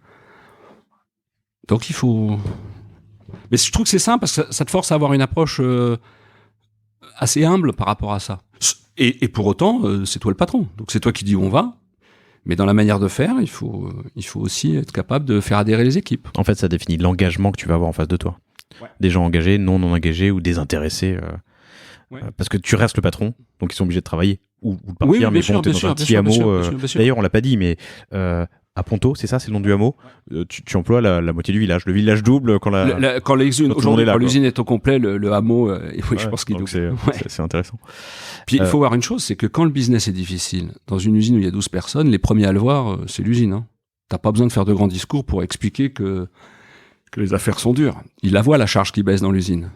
[SPEAKER 2] Donc il faut... Mais je trouve que c'est simple, parce que ça te force à avoir une approche assez humble par rapport à ça. Et pour autant, c'est toi le patron. Donc c'est toi qui dis où on va. Mais dans la manière de faire, il faut aussi être capable de faire adhérer les équipes.
[SPEAKER 3] En fait, ça définit l'engagement que tu vas avoir en face de toi. Ouais. Des gens engagés, non engagés ou désintéressés. Parce que tu restes le patron, donc ils sont obligés de travailler ou de partir,
[SPEAKER 2] oui,
[SPEAKER 3] mais bon, t'es dans un petit hameau. D'ailleurs, on l'a pas dit, mais à Ponto, c'est ça, c'est le nom du hameau. Tu emploies la moitié du village. Le village double
[SPEAKER 2] quand l'usine est au complet, le hameau. Je pense qu'il double.
[SPEAKER 3] C'est intéressant.
[SPEAKER 2] Puis il faut voir une chose, c'est que quand le business est difficile, dans une usine où il y a 12 personnes, les premiers à le voir, c'est l'usine. Hein. T'as pas besoin de faire de grands discours pour expliquer que les affaires sont dures. Ils la voient, la charge qui baisse dans l'usine.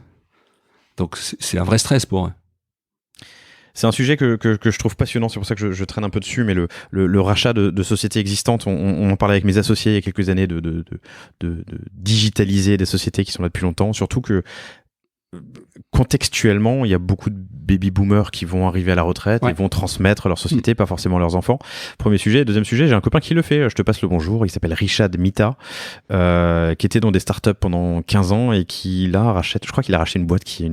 [SPEAKER 2] Donc c'est un vrai stress pour eux.
[SPEAKER 3] C'est un sujet que je trouve passionnant, c'est pour ça que je traîne un peu dessus, mais le rachat de sociétés existantes, on en parlait avec mes associés il y a quelques années de digitaliser des sociétés qui sont là depuis longtemps, surtout que contextuellement, il y a beaucoup de baby-boomers qui vont arriver à la retraite et vont transmettre leur société, pas forcément leurs enfants. Premier sujet. Deuxième sujet, j'ai un copain qui le fait. Je te passe le bonjour. Il s'appelle Richard Mita, qui était dans des startups pendant 15 ans et qui là rachète, je crois qu'il a racheté une boîte qui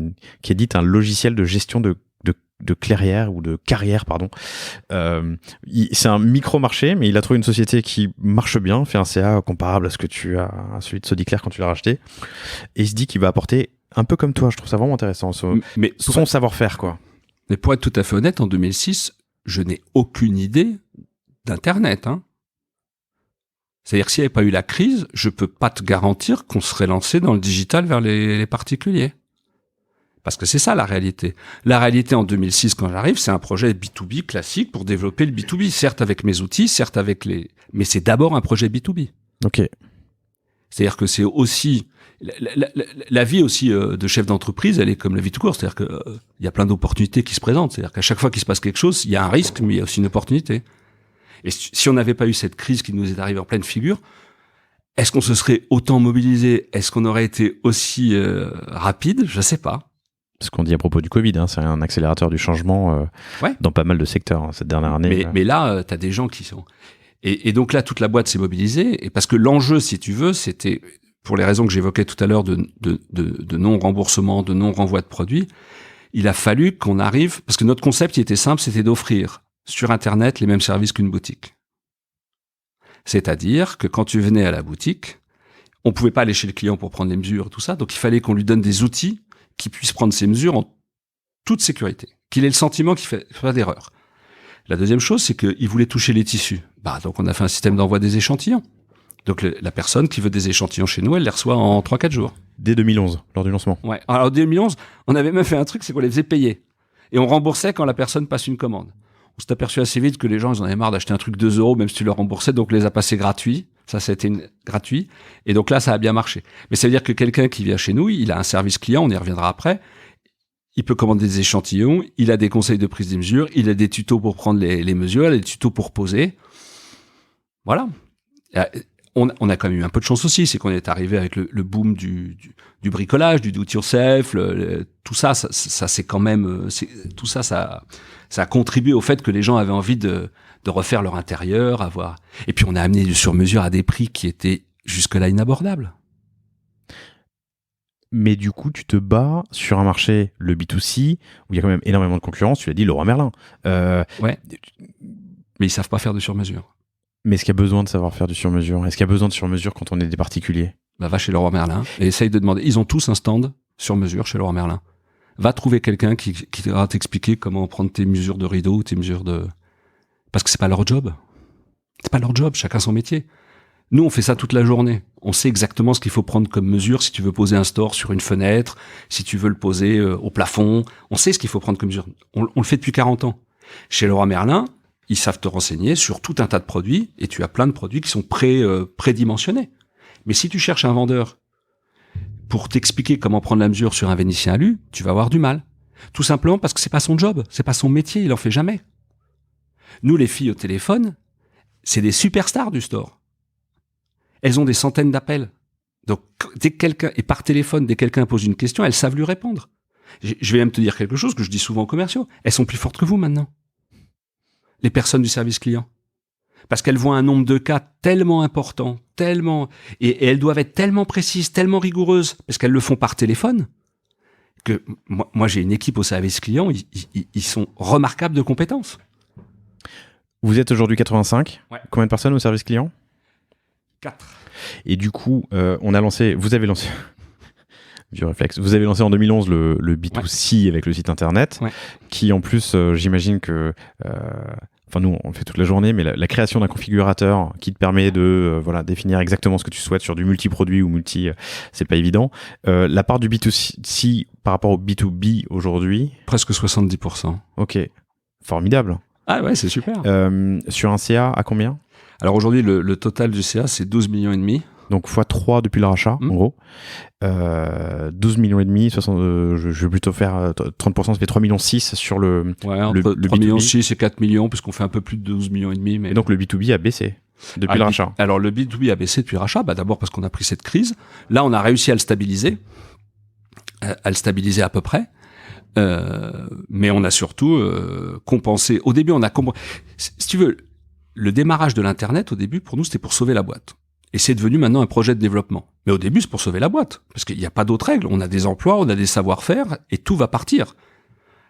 [SPEAKER 3] édite un logiciel de gestion de clairière ou de carrière, pardon. C'est un micro-marché, mais il a trouvé une société qui marche bien, fait un CA comparable à ce que tu as, à celui de Sodiclair quand tu l'as racheté. Et il se dit qu'il va apporter un peu comme toi, je trouve ça vraiment intéressant, son savoir-faire, quoi.
[SPEAKER 2] Mais pour être tout à fait honnête, en 2006, je n'ai aucune idée d'Internet. C'est-à-dire que s'il n'y avait pas eu la crise, je peux pas te garantir qu'on serait lancé dans le digital vers les particuliers. Parce que c'est ça la réalité. La réalité en 2006, quand j'arrive, c'est un projet B2B classique pour développer le B2B. Certes avec mes outils, certes avec mais c'est d'abord un projet B2B.
[SPEAKER 3] Ok.
[SPEAKER 2] C'est-à-dire que c'est aussi... La vie aussi de chef d'entreprise, elle est comme la vie tout court. C'est-à-dire que il y a plein d'opportunités qui se présentent. C'est-à-dire qu'à chaque fois qu'il se passe quelque chose, il y a un risque, mais il y a aussi une opportunité. Et si on n'avait pas eu cette crise qui nous est arrivée en pleine figure, est-ce qu'on se serait autant mobilisé? Est-ce qu'on aurait été aussi rapide? Je sais pas.
[SPEAKER 3] Ce qu'on dit à propos du Covid, c'est un accélérateur du changement dans pas mal de secteurs cette dernière année.
[SPEAKER 2] Mais là, tu as des gens qui sont... Et donc là, toute la boîte s'est mobilisée. Et parce que l'enjeu, si tu veux, c'était... Pour les raisons que j'évoquais tout à l'heure de non-remboursement, de non-renvoi de produits, il a fallu qu'on arrive... Parce que notre concept, il était simple, c'était d'offrir sur Internet les mêmes services qu'une boutique. C'est-à-dire que quand tu venais à la boutique, on pouvait pas aller chez le client pour prendre les mesures et tout ça, donc il fallait qu'on lui donne des outils qui puisse prendre ces mesures en toute sécurité, qu'il ait le sentiment qu'il fait pas d'erreur. La deuxième chose, c'est qu'il voulait toucher les tissus. Donc on a fait un système d'envoi des échantillons. Donc la personne qui veut des échantillons chez nous, elle les reçoit en 3-4 jours.
[SPEAKER 3] Dès 2011, lors du lancement.
[SPEAKER 2] Ouais. Alors dès 2011, on avait même fait un truc, c'est qu'on les faisait payer. Et on remboursait quand la personne passe une commande. On s'est aperçu assez vite que les gens, ils en avaient marre d'acheter un truc 2 €, même si tu leur remboursais, donc on les a passés gratuits. Ça a été gratuit. Et donc là, ça a bien marché. Mais ça veut dire que quelqu'un qui vient chez nous, il a un service client, on y reviendra après. Il peut commander des échantillons, il a des conseils de prise des mesures, il a des tutos pour prendre les mesures, il a des tutos pour poser. Voilà. On a quand même eu un peu de chance aussi, c'est qu'on est arrivé avec le boom du bricolage, du do-it-yourself, tout ça c'est quand même, tout ça a contribué au fait que les gens avaient envie de refaire leur intérieur, et puis on a amené du sur-mesure à des prix qui étaient jusque-là inabordables.
[SPEAKER 3] Mais du coup, tu te bats sur un marché, le B2C, où il y a quand même énormément de concurrence, tu l'as dit, Leroy Merlin.
[SPEAKER 2] Ouais. Mais ils savent pas faire de sur-mesure.
[SPEAKER 3] Mais est-ce qu'il y a besoin de savoir faire du sur-mesure? Est-ce qu'il y a besoin de sur-mesure quand on est des particuliers?
[SPEAKER 2] Va chez Leroy Merlin et essaye de demander. Ils ont tous un stand sur-mesure chez Leroy Merlin. Va trouver quelqu'un qui va t'expliquer comment prendre tes mesures de rideau ou tes mesures de... Parce que c'est pas leur job. C'est pas leur job, chacun son métier. Nous, on fait ça toute la journée. On sait exactement ce qu'il faut prendre comme mesure si tu veux poser un store sur une fenêtre, si tu veux le poser au plafond. On sait ce qu'il faut prendre comme mesure. On le fait depuis 40 ans. Chez Leroy Merlin, ils savent te renseigner sur tout un tas de produits et tu as plein de produits qui sont prédimensionnés. Mais si tu cherches un vendeur pour t'expliquer comment prendre la mesure sur un Vénitien alu, tu vas avoir du mal. Tout simplement parce que c'est pas son job, c'est pas son métier, il en fait jamais. Nous, les filles au téléphone, c'est des superstars du store. Elles ont des centaines d'appels. Donc, dès que quelqu'un, et par téléphone, dès que quelqu'un pose une question, elles savent lui répondre. Je vais même te dire quelque chose que je dis souvent aux commerciaux. Elles sont plus fortes que vous maintenant. Les personnes du service client. Parce qu'elles voient un nombre de cas tellement important, et elles doivent être tellement précises, tellement rigoureuses, parce qu'elles le font par téléphone, que moi j'ai une équipe au service client, ils sont remarquables de compétences.
[SPEAKER 3] Vous êtes aujourd'hui 85.
[SPEAKER 2] Ouais.
[SPEAKER 3] Combien de personnes au service client?
[SPEAKER 2] 4.
[SPEAKER 3] Et du coup, vous avez lancé vieux réflexe. Vous avez lancé en 2011 le B2C avec le site internet, qui en plus, j'imagine que, nous on le fait toute la journée, mais la création d'un configurateur qui te permet de définir exactement ce que tu souhaites sur du multi-produit ou c'est pas évident. La part du B2C par rapport au B2B aujourd'hui,
[SPEAKER 2] presque 70%.
[SPEAKER 3] Ok, formidable.
[SPEAKER 2] Ah ouais, c'est super.
[SPEAKER 3] Sur un CA, à combien?
[SPEAKER 2] Alors aujourd'hui, le total du CA, c'est 12,5 millions.
[SPEAKER 3] Donc x3 depuis le rachat, en gros. 12 millions et demi, 60, je vais plutôt faire 30%, ça fait 3 millions 6 sur le
[SPEAKER 2] entre
[SPEAKER 3] le
[SPEAKER 2] 3 millions
[SPEAKER 3] B2B.
[SPEAKER 2] 6 et 4 millions, puisqu'on fait un peu plus de 12 millions et demi. Mais...
[SPEAKER 3] Et donc le B2B a baissé depuis le rachat.
[SPEAKER 2] Alors le B2B a baissé depuis le rachat, d'abord parce qu'on a pris cette crise. Là, on a réussi à le stabiliser à peu près. Mais on a surtout compensé. Au début, si tu veux, le démarrage de l'Internet, au début, pour nous, c'était pour sauver la boîte. Et c'est devenu maintenant un projet de développement. Mais au début, c'est pour sauver la boîte. Parce qu'il n'y a pas d'autres règles. On a des emplois, on a des savoir-faire, et tout va partir.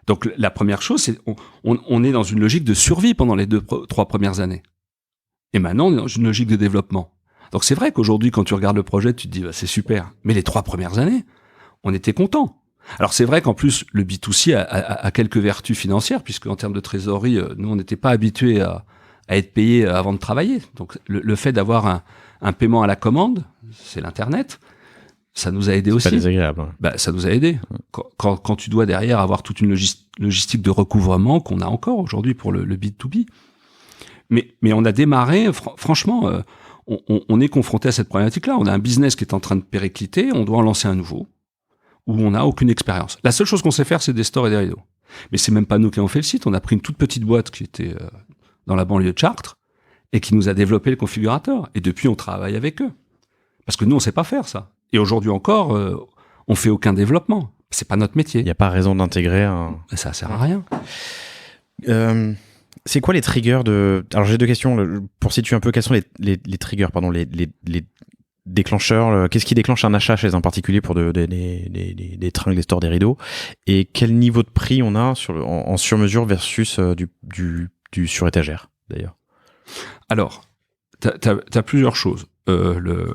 [SPEAKER 2] Donc la première chose, c'est on est dans une logique de survie pendant les 3 premières années. Et maintenant, on est dans une logique de développement. Donc c'est vrai qu'aujourd'hui, quand tu regardes le projet, tu te dis, c'est super. Mais les 3 premières années, on était contents. Alors c'est vrai qu'en plus, le B2C a quelques vertus financières, puisque en termes de trésorerie, nous, on n'était pas habitués à être payés avant de travailler. Donc le fait d'avoir un paiement à la commande, c'est l'Internet, ça nous a aidé aussi.
[SPEAKER 3] C'est pas désagréable.
[SPEAKER 2] Ça nous a aidé. Quand tu dois derrière avoir toute une logistique de recouvrement qu'on a encore aujourd'hui pour le B2B. Mais on a démarré, franchement, on est confronté à cette problématique-là. On a un business qui est en train de péricliter, on doit en lancer un nouveau, où on n'a aucune expérience. La seule chose qu'on sait faire, c'est des stores et des rideaux. Mais c'est même pas nous qui avons fait le site. On a pris une toute petite boîte qui était dans la banlieue de Chartres, et qui nous a développé le configurateur. Et depuis, on travaille avec eux. Parce que nous, on sait pas faire ça. Et aujourd'hui encore, on fait aucun développement. C'est pas notre métier.
[SPEAKER 3] Il n'y a pas raison d'intégrer un...
[SPEAKER 2] Ça sert à rien.
[SPEAKER 3] C'est quoi les triggers de... Alors j'ai 2 questions. Pour situer un peu, quels sont les triggers, pardon, les déclencheurs, qu'est-ce qui déclenche un achat chez un particulier pour des tringles, des stores, des rideaux, et quel niveau de prix on a en sur-mesure versus du sur-étagère, d'ailleurs?
[SPEAKER 2] Alors, t'as plusieurs choses. Je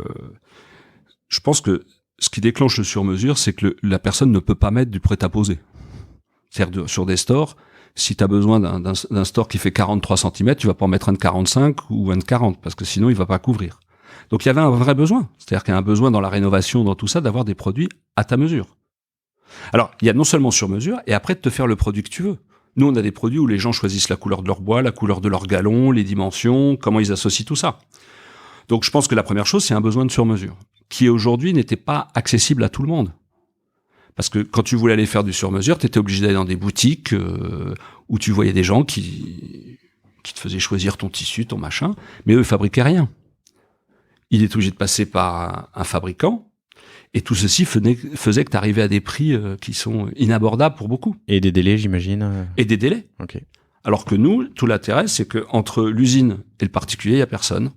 [SPEAKER 2] pense que ce qui déclenche le sur-mesure, c'est que la personne ne peut pas mettre du prêt-à-poser. C'est-à-dire sur des stores, si tu as besoin d'un store qui fait 43 cm, tu vas pas en mettre un de 45 ou un de 40, parce que sinon il va pas couvrir. Donc il y avait un vrai besoin. C'est-à-dire qu'il y a un besoin dans la rénovation, dans tout ça, d'avoir des produits à ta mesure. Alors, il y a non seulement sur mesure, et après de te faire le produit que tu veux. Nous, on a des produits où les gens choisissent la couleur de leur bois, la couleur de leur galon, les dimensions, comment ils associent tout ça. Donc, je pense que la première chose, c'est un besoin de sur-mesure, qui aujourd'hui n'était pas accessible à tout le monde. Parce que quand tu voulais aller faire du sur-mesure, tu étais obligé d'aller dans des boutiques où tu voyais des gens qui te faisaient choisir ton tissu, ton machin, mais eux, ils fabriquaient rien. Il est obligé de passer par un fabricant. Et tout ceci faisait que tu arrivais à des prix qui sont inabordables pour beaucoup.
[SPEAKER 3] Et des délais, j'imagine.
[SPEAKER 2] Et des délais.
[SPEAKER 3] Ok.
[SPEAKER 2] Alors que nous, tout l'intérêt, c'est que entre l'usine et le particulier, il y a personne.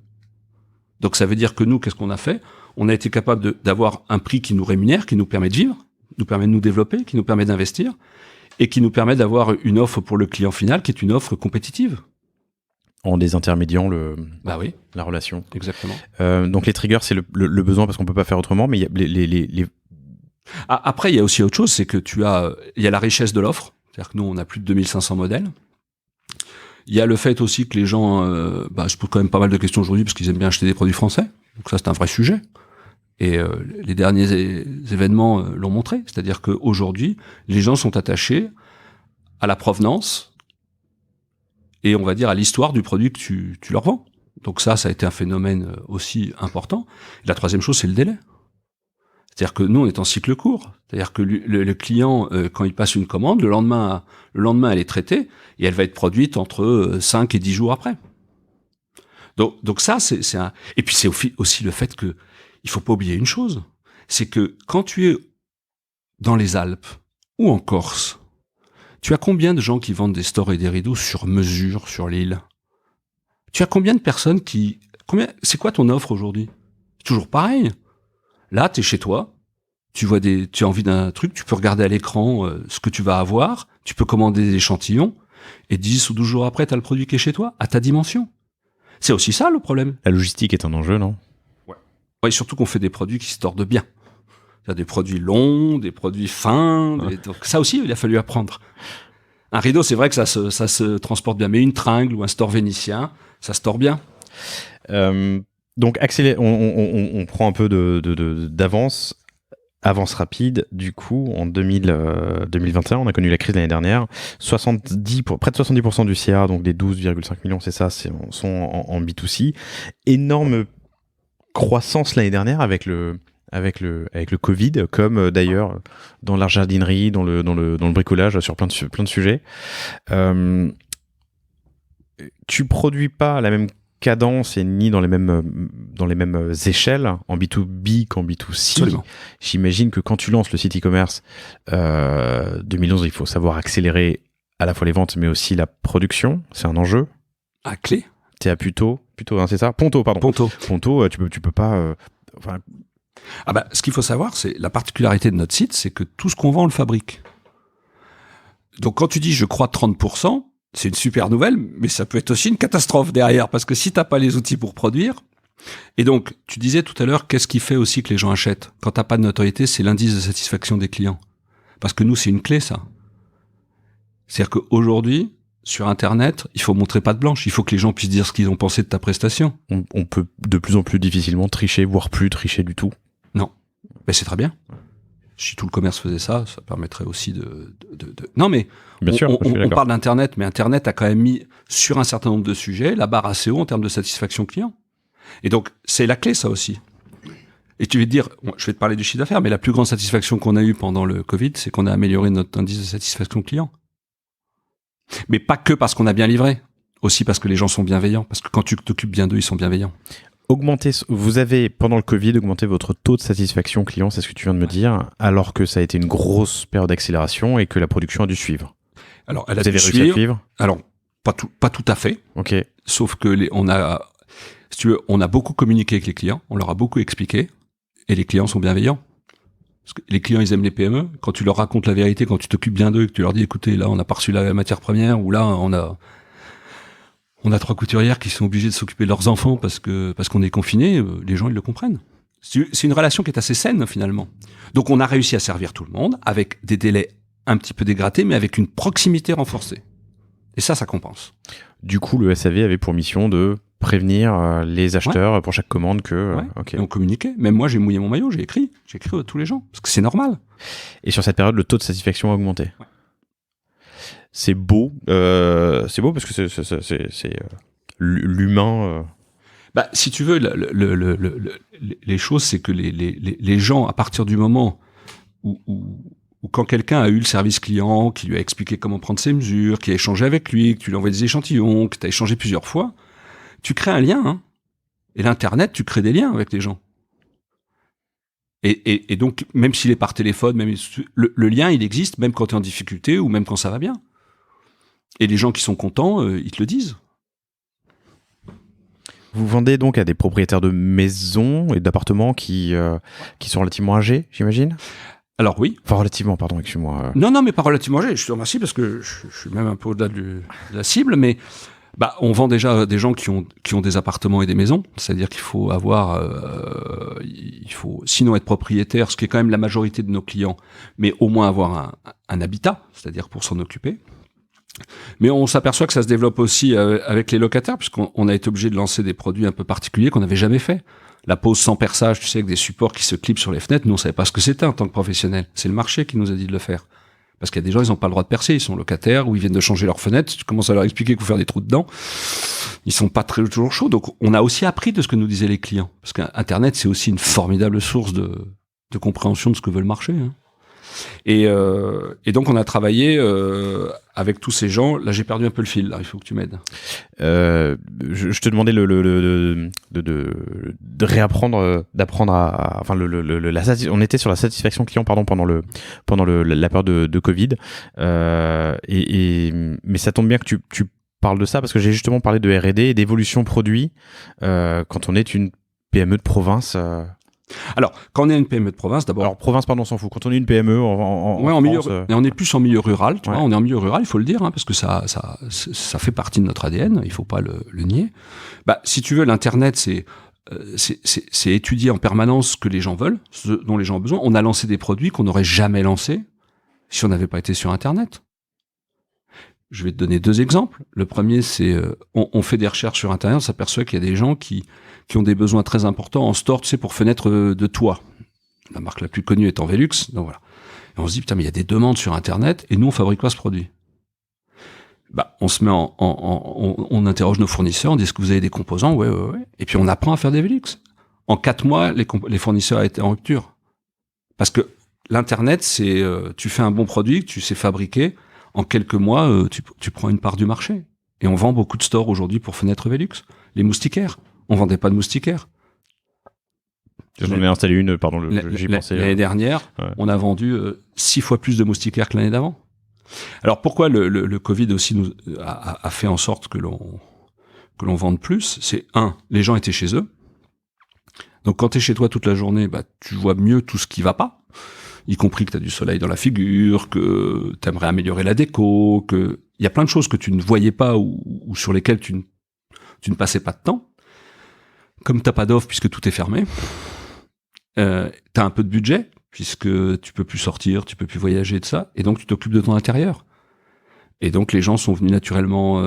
[SPEAKER 2] Donc ça veut dire que nous, qu'est-ce qu'on a fait? On a été capable d'avoir un prix qui nous rémunère, qui nous permet de vivre, nous permet de nous développer, qui nous permet d'investir, et qui nous permet d'avoir une offre pour le client final qui est une offre compétitive.
[SPEAKER 3] En désintermédiant
[SPEAKER 2] oui,
[SPEAKER 3] la relation.
[SPEAKER 2] Exactement.
[SPEAKER 3] Donc les triggers, c'est le besoin parce qu'on peut pas faire autrement, mais il y a
[SPEAKER 2] Après, il y a aussi autre chose, c'est que il y a la richesse de l'offre. C'est-à-dire que nous, on a plus de 2500 modèles. Il y a le fait aussi que les gens, je pose quand même pas mal de questions aujourd'hui parce qu'ils aiment bien acheter des produits français. Donc ça, c'est un vrai sujet. Et les derniers événements l'ont montré. C'est-à-dire qu'aujourd'hui, les gens sont attachés à la provenance et on va dire à l'histoire du produit que tu leur vends. Donc ça a été un phénomène aussi important. Et la troisième chose, c'est le délai. C'est-à-dire que nous, on est en cycle court. C'est-à-dire que le client, quand il passe une commande, le lendemain, elle est traitée et elle va être produite entre 5 et 10 jours après. Donc ça, c'est un... Et puis c'est aussi le fait que il faut pas oublier une chose, c'est que quand tu es dans les Alpes ou en Corse, tu as combien de gens qui vendent des stores et des rideaux sur mesure sur l'île? Tu as combien de personnes c'est quoi ton offre aujourd'hui? C'est toujours pareil. Là, t'es chez toi, tu as envie d'un truc, tu peux regarder à l'écran ce que tu vas avoir, tu peux commander des échantillons, et 10 ou 12 jours après, t'as le produit qui est chez toi, à ta dimension. C'est aussi ça le problème.
[SPEAKER 3] La logistique est un enjeu, non?
[SPEAKER 2] Ouais, surtout qu'on fait des produits qui se tordent bien. Il y a des produits longs, des produits fins, donc ça aussi, il a fallu apprendre. Un rideau, c'est vrai que ça se transporte bien, mais une tringle ou un store vénitien, ça se tord bien.
[SPEAKER 3] Donc, on prend un peu d'avance rapide. Du coup, en 2021, on a connu la crise l'année dernière. Près de 70% du CA, donc des 12,5 millions, c'est ça, sont en B2C. Énorme croissance l'année dernière avec le Covid, comme d'ailleurs dans la jardinerie, dans le bricolage, sur plein de sujets. Tu produis pas à la même cadence et ni dans les mêmes échelles en B2B qu'en B2C.
[SPEAKER 2] Absolument.
[SPEAKER 3] J'imagine que quand tu lances le site e-commerce 2011, il faut savoir accélérer à la fois les ventes mais aussi la production. C'est un enjeu.
[SPEAKER 2] À clé.
[SPEAKER 3] T'es à Puto, hein, c'est ça? Ponto, pardon. Ponto, tu peux pas.
[SPEAKER 2] Ce qu'il faut savoir, c'est la particularité de notre site, c'est que tout ce qu'on vend, on le fabrique. Donc quand tu dis je crois 30%, c'est une super nouvelle, mais ça peut être aussi une catastrophe derrière, parce que si t'as pas les outils pour produire, et donc tu disais tout à l'heure, qu'est-ce qui fait aussi que les gens achètent? Quand t'as pas de notoriété, c'est l'indice de satisfaction des clients. Parce que nous, c'est une clé, ça. C'est-à-dire qu'aujourd'hui, sur Internet, il faut montrer patte blanche, il faut que les gens puissent dire ce qu'ils ont pensé de ta prestation.
[SPEAKER 3] On peut de plus en plus difficilement tricher, voire plus tricher du tout.
[SPEAKER 2] Non, mais c'est très bien. Si tout le commerce faisait ça, ça permettrait aussi de... Non, mais
[SPEAKER 3] bien sûr,
[SPEAKER 2] on parle d'Internet, mais Internet a quand même mis sur un certain nombre de sujets la barre assez haut en termes de satisfaction client. Et donc, c'est la clé, ça aussi. Et tu vas te dire, je vais te parler du chiffre d'affaires, mais la plus grande satisfaction qu'on a eue pendant le Covid, c'est qu'on a amélioré notre indice de satisfaction client. Mais pas que parce qu'on a bien livré, aussi parce que les gens sont bienveillants, parce que quand tu t'occupes bien d'eux, ils sont bienveillants.
[SPEAKER 3] Vous avez, pendant le Covid, augmenté votre taux de satisfaction client, c'est ce que tu viens de me dire, alors que ça a été une grosse période d'accélération et que la production a dû suivre.
[SPEAKER 2] Alors,
[SPEAKER 3] vous avez réussi à suivre?
[SPEAKER 2] Alors, pas tout à fait.
[SPEAKER 3] Ok.
[SPEAKER 2] Sauf que on a beaucoup communiqué avec les clients, on leur a beaucoup expliqué, et les clients sont bienveillants. Parce que les clients, ils aiment les PME. Quand tu leur racontes la vérité, quand tu t'occupes bien d'eux, que tu leur dis, écoutez, là, on a pas reçu la matière première, ou là, on a 3 couturières qui sont obligées de s'occuper de leurs enfants parce qu'on est confinés, les gens, ils le comprennent. C'est une relation qui est assez saine, finalement. Donc, on a réussi à servir tout le monde avec des délais un petit peu dégradés, mais avec une proximité renforcée. Et ça compense.
[SPEAKER 3] Du coup, le SAV avait pour mission de prévenir les acheteurs pour chaque commande que...
[SPEAKER 2] Okay. Et on communiquait. Même moi, j'ai mouillé mon maillot, j'ai écrit à tous les gens, parce que c'est normal.
[SPEAKER 3] Et sur cette période, le taux de satisfaction a augmenté. Ouais. C'est beau parce que c'est l'humain.
[SPEAKER 2] Si tu veux, les choses, c'est que les gens, à partir du moment où quand quelqu'un a eu le service client, qui lui a expliqué comment prendre ses mesures, qui a échangé avec lui, que tu lui envoies des échantillons, que tu as échangé plusieurs fois, tu crées un lien. Hein. Et l'Internet, tu crées des liens avec les gens. Et donc, même s'il est par téléphone, même le lien, il existe, même quand tu es en difficulté ou même quand ça va bien. Et les gens qui sont contents, ils te le disent.
[SPEAKER 3] Vous vendez donc à des propriétaires de maisons et d'appartements qui sont relativement âgés, j'imagine ?
[SPEAKER 2] Alors oui.
[SPEAKER 3] Enfin, relativement, pardon, excuse-moi.
[SPEAKER 2] Non, mais pas relativement âgés. Je te remercie parce que je suis même un peu au-delà de la cible, mais on vend déjà des gens qui ont des appartements et des maisons. C'est-à-dire qu'il faut il faut sinon être propriétaire, ce qui est quand même la majorité de nos clients, mais au moins avoir un habitat, c'est-à-dire pour s'en occuper. Mais on s'aperçoit que ça se développe aussi avec les locataires, puisqu'on a été obligé de lancer des produits un peu particuliers qu'on n'avait jamais fait. La pose sans perçage, tu sais, avec des supports qui se clipent sur les fenêtres, nous on savait pas ce que c'était en tant que professionnel. C'est le marché qui nous a dit de le faire. Parce qu'il y a des gens, ils n'ont pas le droit de percer, ils sont locataires ou ils viennent de changer leurs fenêtres, tu commences à leur expliquer qu'il faut faire des trous dedans, ils sont pas toujours chauds. Donc on a aussi appris de ce que nous disaient les clients. Parce qu'Internet, c'est aussi une formidable source de compréhension de ce que veut le marché. Hein. Et donc on a travaillé avec tous ces gens. Là, j'ai perdu un peu le fil. Là, il faut que tu m'aides.
[SPEAKER 3] Je te demandais de réapprendre, d'apprendre on était sur la satisfaction client, pardon, pendant la période de Covid. Mais ça tombe bien que tu parles de ça parce que j'ai justement parlé de R&D et d'évolution produit quand on est une PME de province.
[SPEAKER 2] Alors, quand on est une PME de province, d'abord...
[SPEAKER 3] Alors, province, pardon, on s'en fout. Quand on est une PME en
[SPEAKER 2] milieu,
[SPEAKER 3] France...
[SPEAKER 2] on est plus en milieu rural, tu vois. On est en milieu rural, il faut le dire, hein, parce que ça fait partie de notre ADN, il faut pas le nier. Si tu veux, l'Internet, c'est étudier en permanence ce que les gens veulent, ce dont les gens ont besoin. On a lancé des produits qu'on n'aurait jamais lancés si on n'avait pas été sur Internet. Je vais te donner 2 exemples. Le premier, c'est on fait des recherches sur Internet, on s'aperçoit qu'il y a des gens qui ont des besoins très importants en store, tu sais, pour fenêtres de toit. La marque la plus connue étant Velux, donc voilà. Et on se dit, putain, mais il y a des demandes sur Internet, et nous, on fabrique pas ce produit. On se met on interroge nos fournisseurs, on dit, est-ce que vous avez des composants? Ouais. Et puis on apprend à faire des Velux. en 4 mois, les fournisseurs étaient en rupture. Parce que l'Internet, c'est tu fais un bon produit, tu sais fabriquer, en quelques mois, tu prends une part du marché. Et on vend beaucoup de stores aujourd'hui pour Fenêtre Velux. Les moustiquaires. On vendait pas de moustiquaires.
[SPEAKER 3] J'en ai installé une, pardon, j'y pensais.
[SPEAKER 2] L'année dernière, on a vendu 6 fois plus de moustiquaires que l'année d'avant. Alors pourquoi le Covid aussi nous a fait en sorte que l'on vende plus? C'est les gens étaient chez eux. Donc quand tu es chez toi toute la journée, tu vois mieux tout ce qui va pas, y compris que tu as du soleil dans la figure, que tu aimerais améliorer la déco, que il y a plein de choses que tu ne voyais pas ou sur lesquelles tu ne passais pas de temps. Comme t'as pas d'offre puisque tout est fermé, t'as un peu de budget puisque tu peux plus sortir, tu peux plus voyager de ça, et donc tu t'occupes de ton intérieur. Et donc les gens sont venus naturellement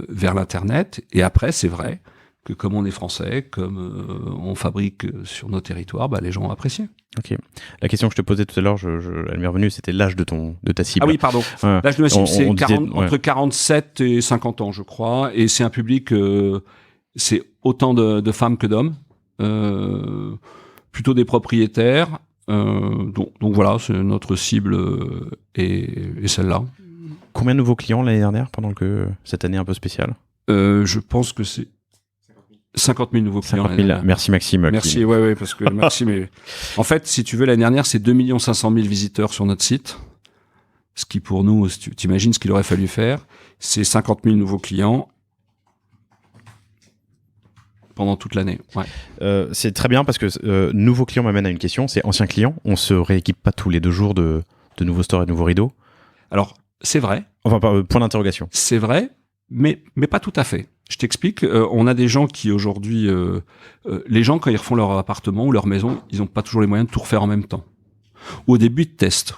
[SPEAKER 2] vers l'internet. Et après, c'est vrai que comme on est français, comme on fabrique sur nos territoires, les gens ont apprécié.
[SPEAKER 3] Ok. La question que je te posais tout à l'heure, elle m'est revenue, c'était l'âge de ta cible.
[SPEAKER 2] Ah oui, pardon. L'âge de ma cible, c'est entre 47 et 50 ans, je crois. Et c'est un public, c'est autant de femmes que d'hommes, plutôt des propriétaires. Donc voilà, c'est notre cible et celle-là.
[SPEAKER 3] Combien de nouveaux clients l'année dernière, pendant que cette année un peu spéciale?
[SPEAKER 2] Je pense que c'est 50 000 nouveaux clients.
[SPEAKER 3] 50 000. Merci Maxime.
[SPEAKER 2] Merci, ouais, parce que Maxime En fait, si tu veux, l'année dernière, c'est 2 500 000 visiteurs sur notre site. Ce qui, pour nous, tu t'imagines ce qu'il aurait fallu faire, c'est 50 000 nouveaux clients pendant toute l'année. Ouais.
[SPEAKER 3] C'est très bien parce que nouveaux clients m'amène à une question, c'est anciens clients. On se rééquipe pas tous les 2 jours de nouveaux stores et de nouveaux rideaux?
[SPEAKER 2] Alors, c'est vrai.
[SPEAKER 3] Enfin, point d'interrogation.
[SPEAKER 2] C'est vrai, mais pas tout à fait. Je t'explique, on a des gens qui aujourd'hui, les gens quand ils refont leur appartement ou leur maison, ils n'ont pas toujours les moyens de tout refaire en même temps. Ou au début de test,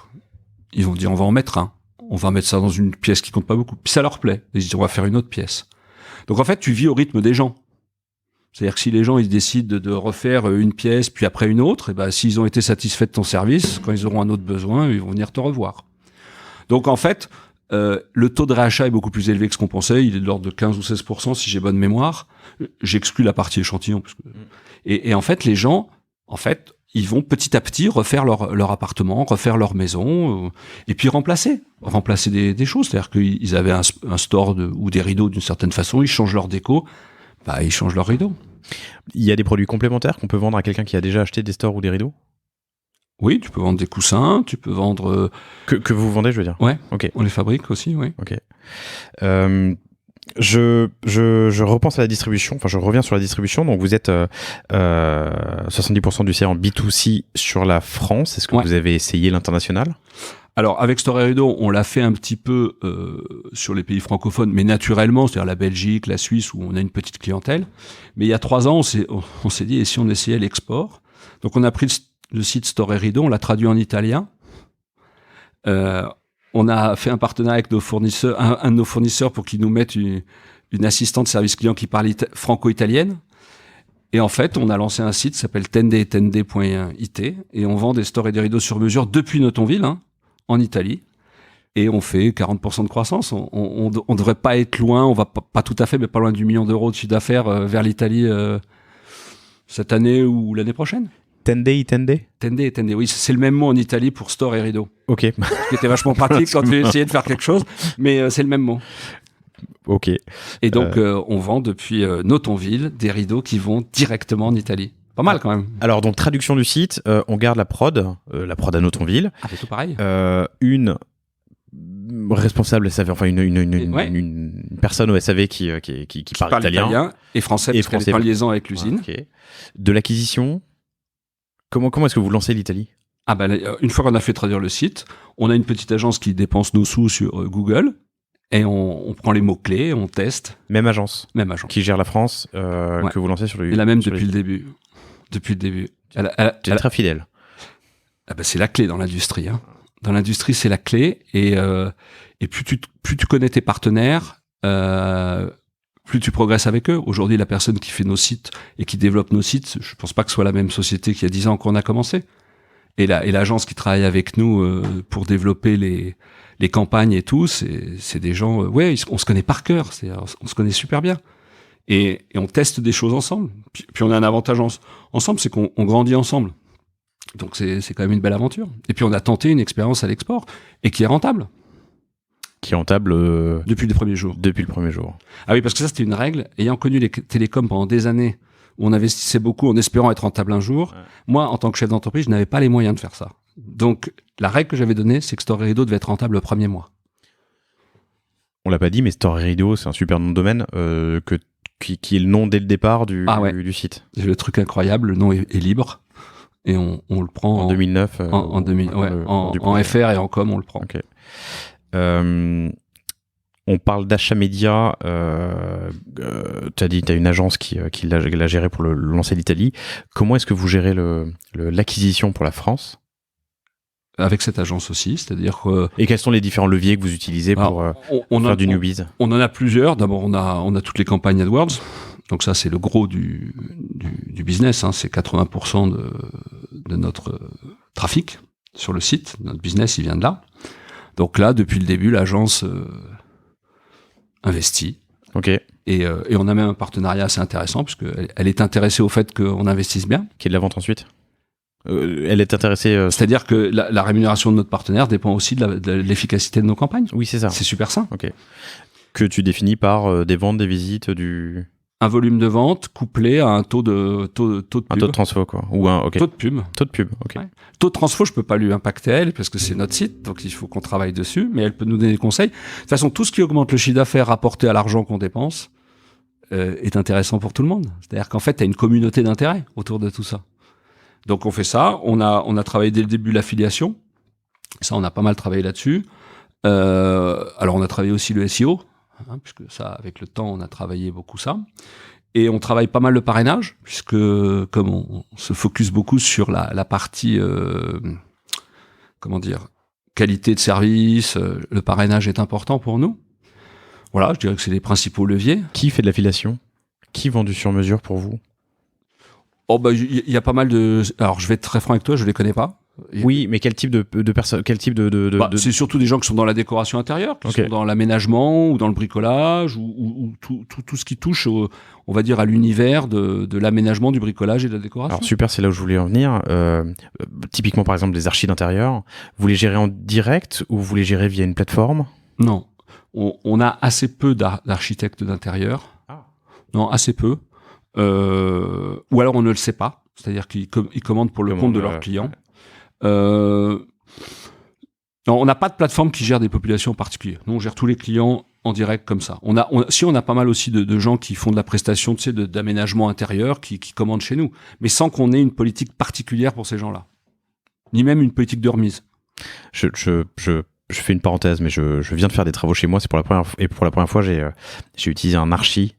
[SPEAKER 2] ils vont dire on va en mettre on va mettre ça dans une pièce qui compte pas beaucoup, puis ça leur plaît, ils disent on va faire une autre pièce. Donc en fait tu vis au rythme des gens. C'est-à-dire que si les gens ils décident de refaire une pièce puis après une autre, et s'ils ont été satisfaits de ton service, quand ils auront un autre besoin, ils vont venir te revoir. Donc en fait, le taux de réachat est beaucoup plus élevé que ce qu'on pensait. Il est de l'ordre de 15 ou 16% si j'ai bonne mémoire. J'exclus la partie échantillon. Parce que... et en fait, les gens, ils vont petit à petit refaire leur appartement, refaire leur maison, et puis remplacer des choses. C'est-à-dire qu'ils avaient un store ou des rideaux d'une certaine façon, ils changent leur déco, ils changent leurs rideaux.
[SPEAKER 3] Il y a des produits complémentaires qu'on peut vendre à quelqu'un qui a déjà acheté des stores ou des rideaux?
[SPEAKER 2] Oui, tu peux vendre des coussins, tu peux vendre...
[SPEAKER 3] Que vous vendez, je veux dire?
[SPEAKER 2] Ouais,
[SPEAKER 3] okay.
[SPEAKER 2] On les fabrique aussi, oui.
[SPEAKER 3] Ok. Je repense à la distribution, je reviens sur la distribution. Donc vous êtes 70% du CA en B2C sur la France. Est-ce que vous avez essayé l'international? Alors avec Store & Rideaux, on l'a fait un petit peu sur les pays francophones, mais naturellement, c'est-à-dire la Belgique, la Suisse, où on a une petite clientèle. Mais il y a 3 ans, on s'est dit, et si on essayait l'export? Donc on a pris le site Store & Rideaux, on l'a traduit en italien. On a fait un partenariat avec nos fournisseurs, un de nos fournisseurs pour qu'ils nous mettent une assistante service client qui parle franco-italienne. Et en fait, on a lancé un site qui s'appelle tende.it et on vend des stores et des rideaux sur mesure depuis Notonville, en Italie. Et on fait 40% de croissance. On devrait pas être loin, on va pas tout à fait, mais pas loin du 1 million d'euros de chiffre d'affaires vers l'Italie cette année ou l'année prochaine. Tende, oui, c'est le même mot en Italie pour store et rideau. Ok. Ce qui était vachement pratique quand tu essayais de faire quelque chose, mais c'est le même mot. Ok. Et donc, on vend depuis Notonville des rideaux qui vont directement en Italie. Pas mal quand même. Alors, donc, traduction du site, on garde la prod à Notonville. Ah, c'est tout pareil. Une responsable SAV, enfin une personne au SAV qui parle italien et français, parce qu'elle est en liaison avec l'usine. Okay. De l'acquisition. Comment est-ce que vous lancez l'Italie ? Une fois qu'on a fait traduire le site, on a une petite agence qui dépense nos sous sur Google et on prend les mots-clés, on teste. Même agence. Qui gère la France, que vous lancez sur le... Et la même depuis le début. Depuis le début. Elle est très fidèle. C'est la clé dans l'industrie. Dans l'industrie, c'est la clé. Et plus tu connais tes partenaires, plus tu progresses avec eux. Aujourd'hui, la personne qui fait nos sites et qui développe nos sites, je pense pas que ce soit la même société qu'il y a 10 ans qu'on a commencé. Et l'agence qui travaille avec nous pour développer les campagnes et tout, c'est des gens... on se connaît par cœur, on se connaît super bien.
[SPEAKER 2] Et on teste des choses ensemble. Puis on a un avantage ensemble, c'est qu'on grandit ensemble. Donc c'est quand même une belle aventure. Et puis on a tenté une expérience à l'export et qui est rentable.
[SPEAKER 3] Qui est rentable
[SPEAKER 2] depuis le premier jour.
[SPEAKER 3] Depuis le premier jour.
[SPEAKER 2] Ah oui, parce que ça c'était une règle. Ayant connu les télécoms pendant des années, où on investissait beaucoup en espérant être rentable un jour, moi en tant que chef d'entreprise, je n'avais pas les moyens de faire ça. Donc la règle que j'avais donnée, c'est que Story Rideau devait être rentable le premier mois.
[SPEAKER 3] On l'a pas dit, mais Story Rideau, c'est un super nom de domaine qui est le nom dès le départ du site.
[SPEAKER 2] C'est le truc incroyable, le nom est libre et on le prend
[SPEAKER 3] en 2009.
[SPEAKER 2] En FR et en com, on le prend.
[SPEAKER 3] Okay. On parle d'achat média. Tu as dit, tu as une agence qui l'a géré pour le lancer d'Italie. Comment est-ce que vous gérez l'acquisition pour la France ?
[SPEAKER 2] Avec cette agence aussi, c'est-à-dire que...
[SPEAKER 3] Et quels sont les différents leviers que vous utilisez pour faire du newbies ? On
[SPEAKER 2] en a plusieurs. D'abord, on a toutes les campagnes AdWords. Donc ça, c'est le gros du business. Hein. C'est 80% de notre trafic sur le site. Notre business, il vient de là. Donc là, depuis le début, l'agence investit.
[SPEAKER 3] Ok.
[SPEAKER 2] Et on a même un partenariat assez intéressant, puisqu'elle est intéressée au fait qu'on investisse bien.
[SPEAKER 3] Qui est de la vente ensuite ? Elle est intéressée.
[SPEAKER 2] C'est-à-dire que la rémunération de notre partenaire dépend aussi de l'efficacité de nos campagnes.
[SPEAKER 3] Oui, c'est ça.
[SPEAKER 2] C'est super simple.
[SPEAKER 3] Ok. Que tu définis par des ventes, des visites,
[SPEAKER 2] un volume de vente couplé à un taux de pub.
[SPEAKER 3] Un taux de transfo, quoi. Ou
[SPEAKER 2] taux de pub.
[SPEAKER 3] Taux de pub, ok.
[SPEAKER 2] Ouais. Taux de transfo, je peux pas lui impacter elle, parce que c'est notre site, donc il faut qu'on travaille dessus, mais elle peut nous donner des conseils. De toute façon, tout ce qui augmente le chiffre d'affaires rapporté à l'argent qu'on dépense est intéressant pour tout le monde. C'est-à-dire qu'en fait, tu as une communauté d'intérêt autour de tout ça. Donc on fait ça, on a travaillé dès le début l'affiliation. Ça, on a pas mal travaillé là-dessus. Alors on a travaillé aussi le SEO, puisque ça, avec le temps, on a travaillé beaucoup ça. Et on travaille pas mal le parrainage, puisque comme on se focus beaucoup sur la partie, qualité de service, le parrainage est important pour nous. Voilà, je dirais que c'est les principaux leviers.
[SPEAKER 3] Qui fait de l'affiliation ? Qui vend du sur-mesure pour vous ?
[SPEAKER 2] Il y a pas mal de... Alors, je vais être très franc avec toi, je les connais pas.
[SPEAKER 3] Oui, mais quel type de personnes, quel type de...
[SPEAKER 2] C'est surtout des gens qui sont dans la décoration intérieure, qui sont dans l'aménagement ou dans le bricolage ou tout ce qui touche, on va dire, à l'univers de l'aménagement, du bricolage et de la décoration.
[SPEAKER 3] Alors super, c'est là où je voulais en venir. Typiquement, par exemple, les archis d'intérieur, vous les gérez en direct ou vous les gérez via une plateforme ?
[SPEAKER 2] Non, on a assez peu d'architectes d'intérieur. Ah. Non, assez peu. Ou alors on ne le sait pas, c'est-à-dire qu'ils commandent pour le compte de leurs clients. Non, on n'a pas de plateforme qui gère des populations particulières. Nous, on gère tous les clients en direct comme ça. On a pas mal aussi de gens qui font de la prestation, tu sais, d'aménagement intérieur, qui commandent chez nous, mais sans qu'on ait une politique particulière pour ces gens-là, ni même une politique de remise.
[SPEAKER 3] Je fais une parenthèse, mais je viens de faire des travaux chez moi. C'est pour la première fois, j'ai utilisé un archi.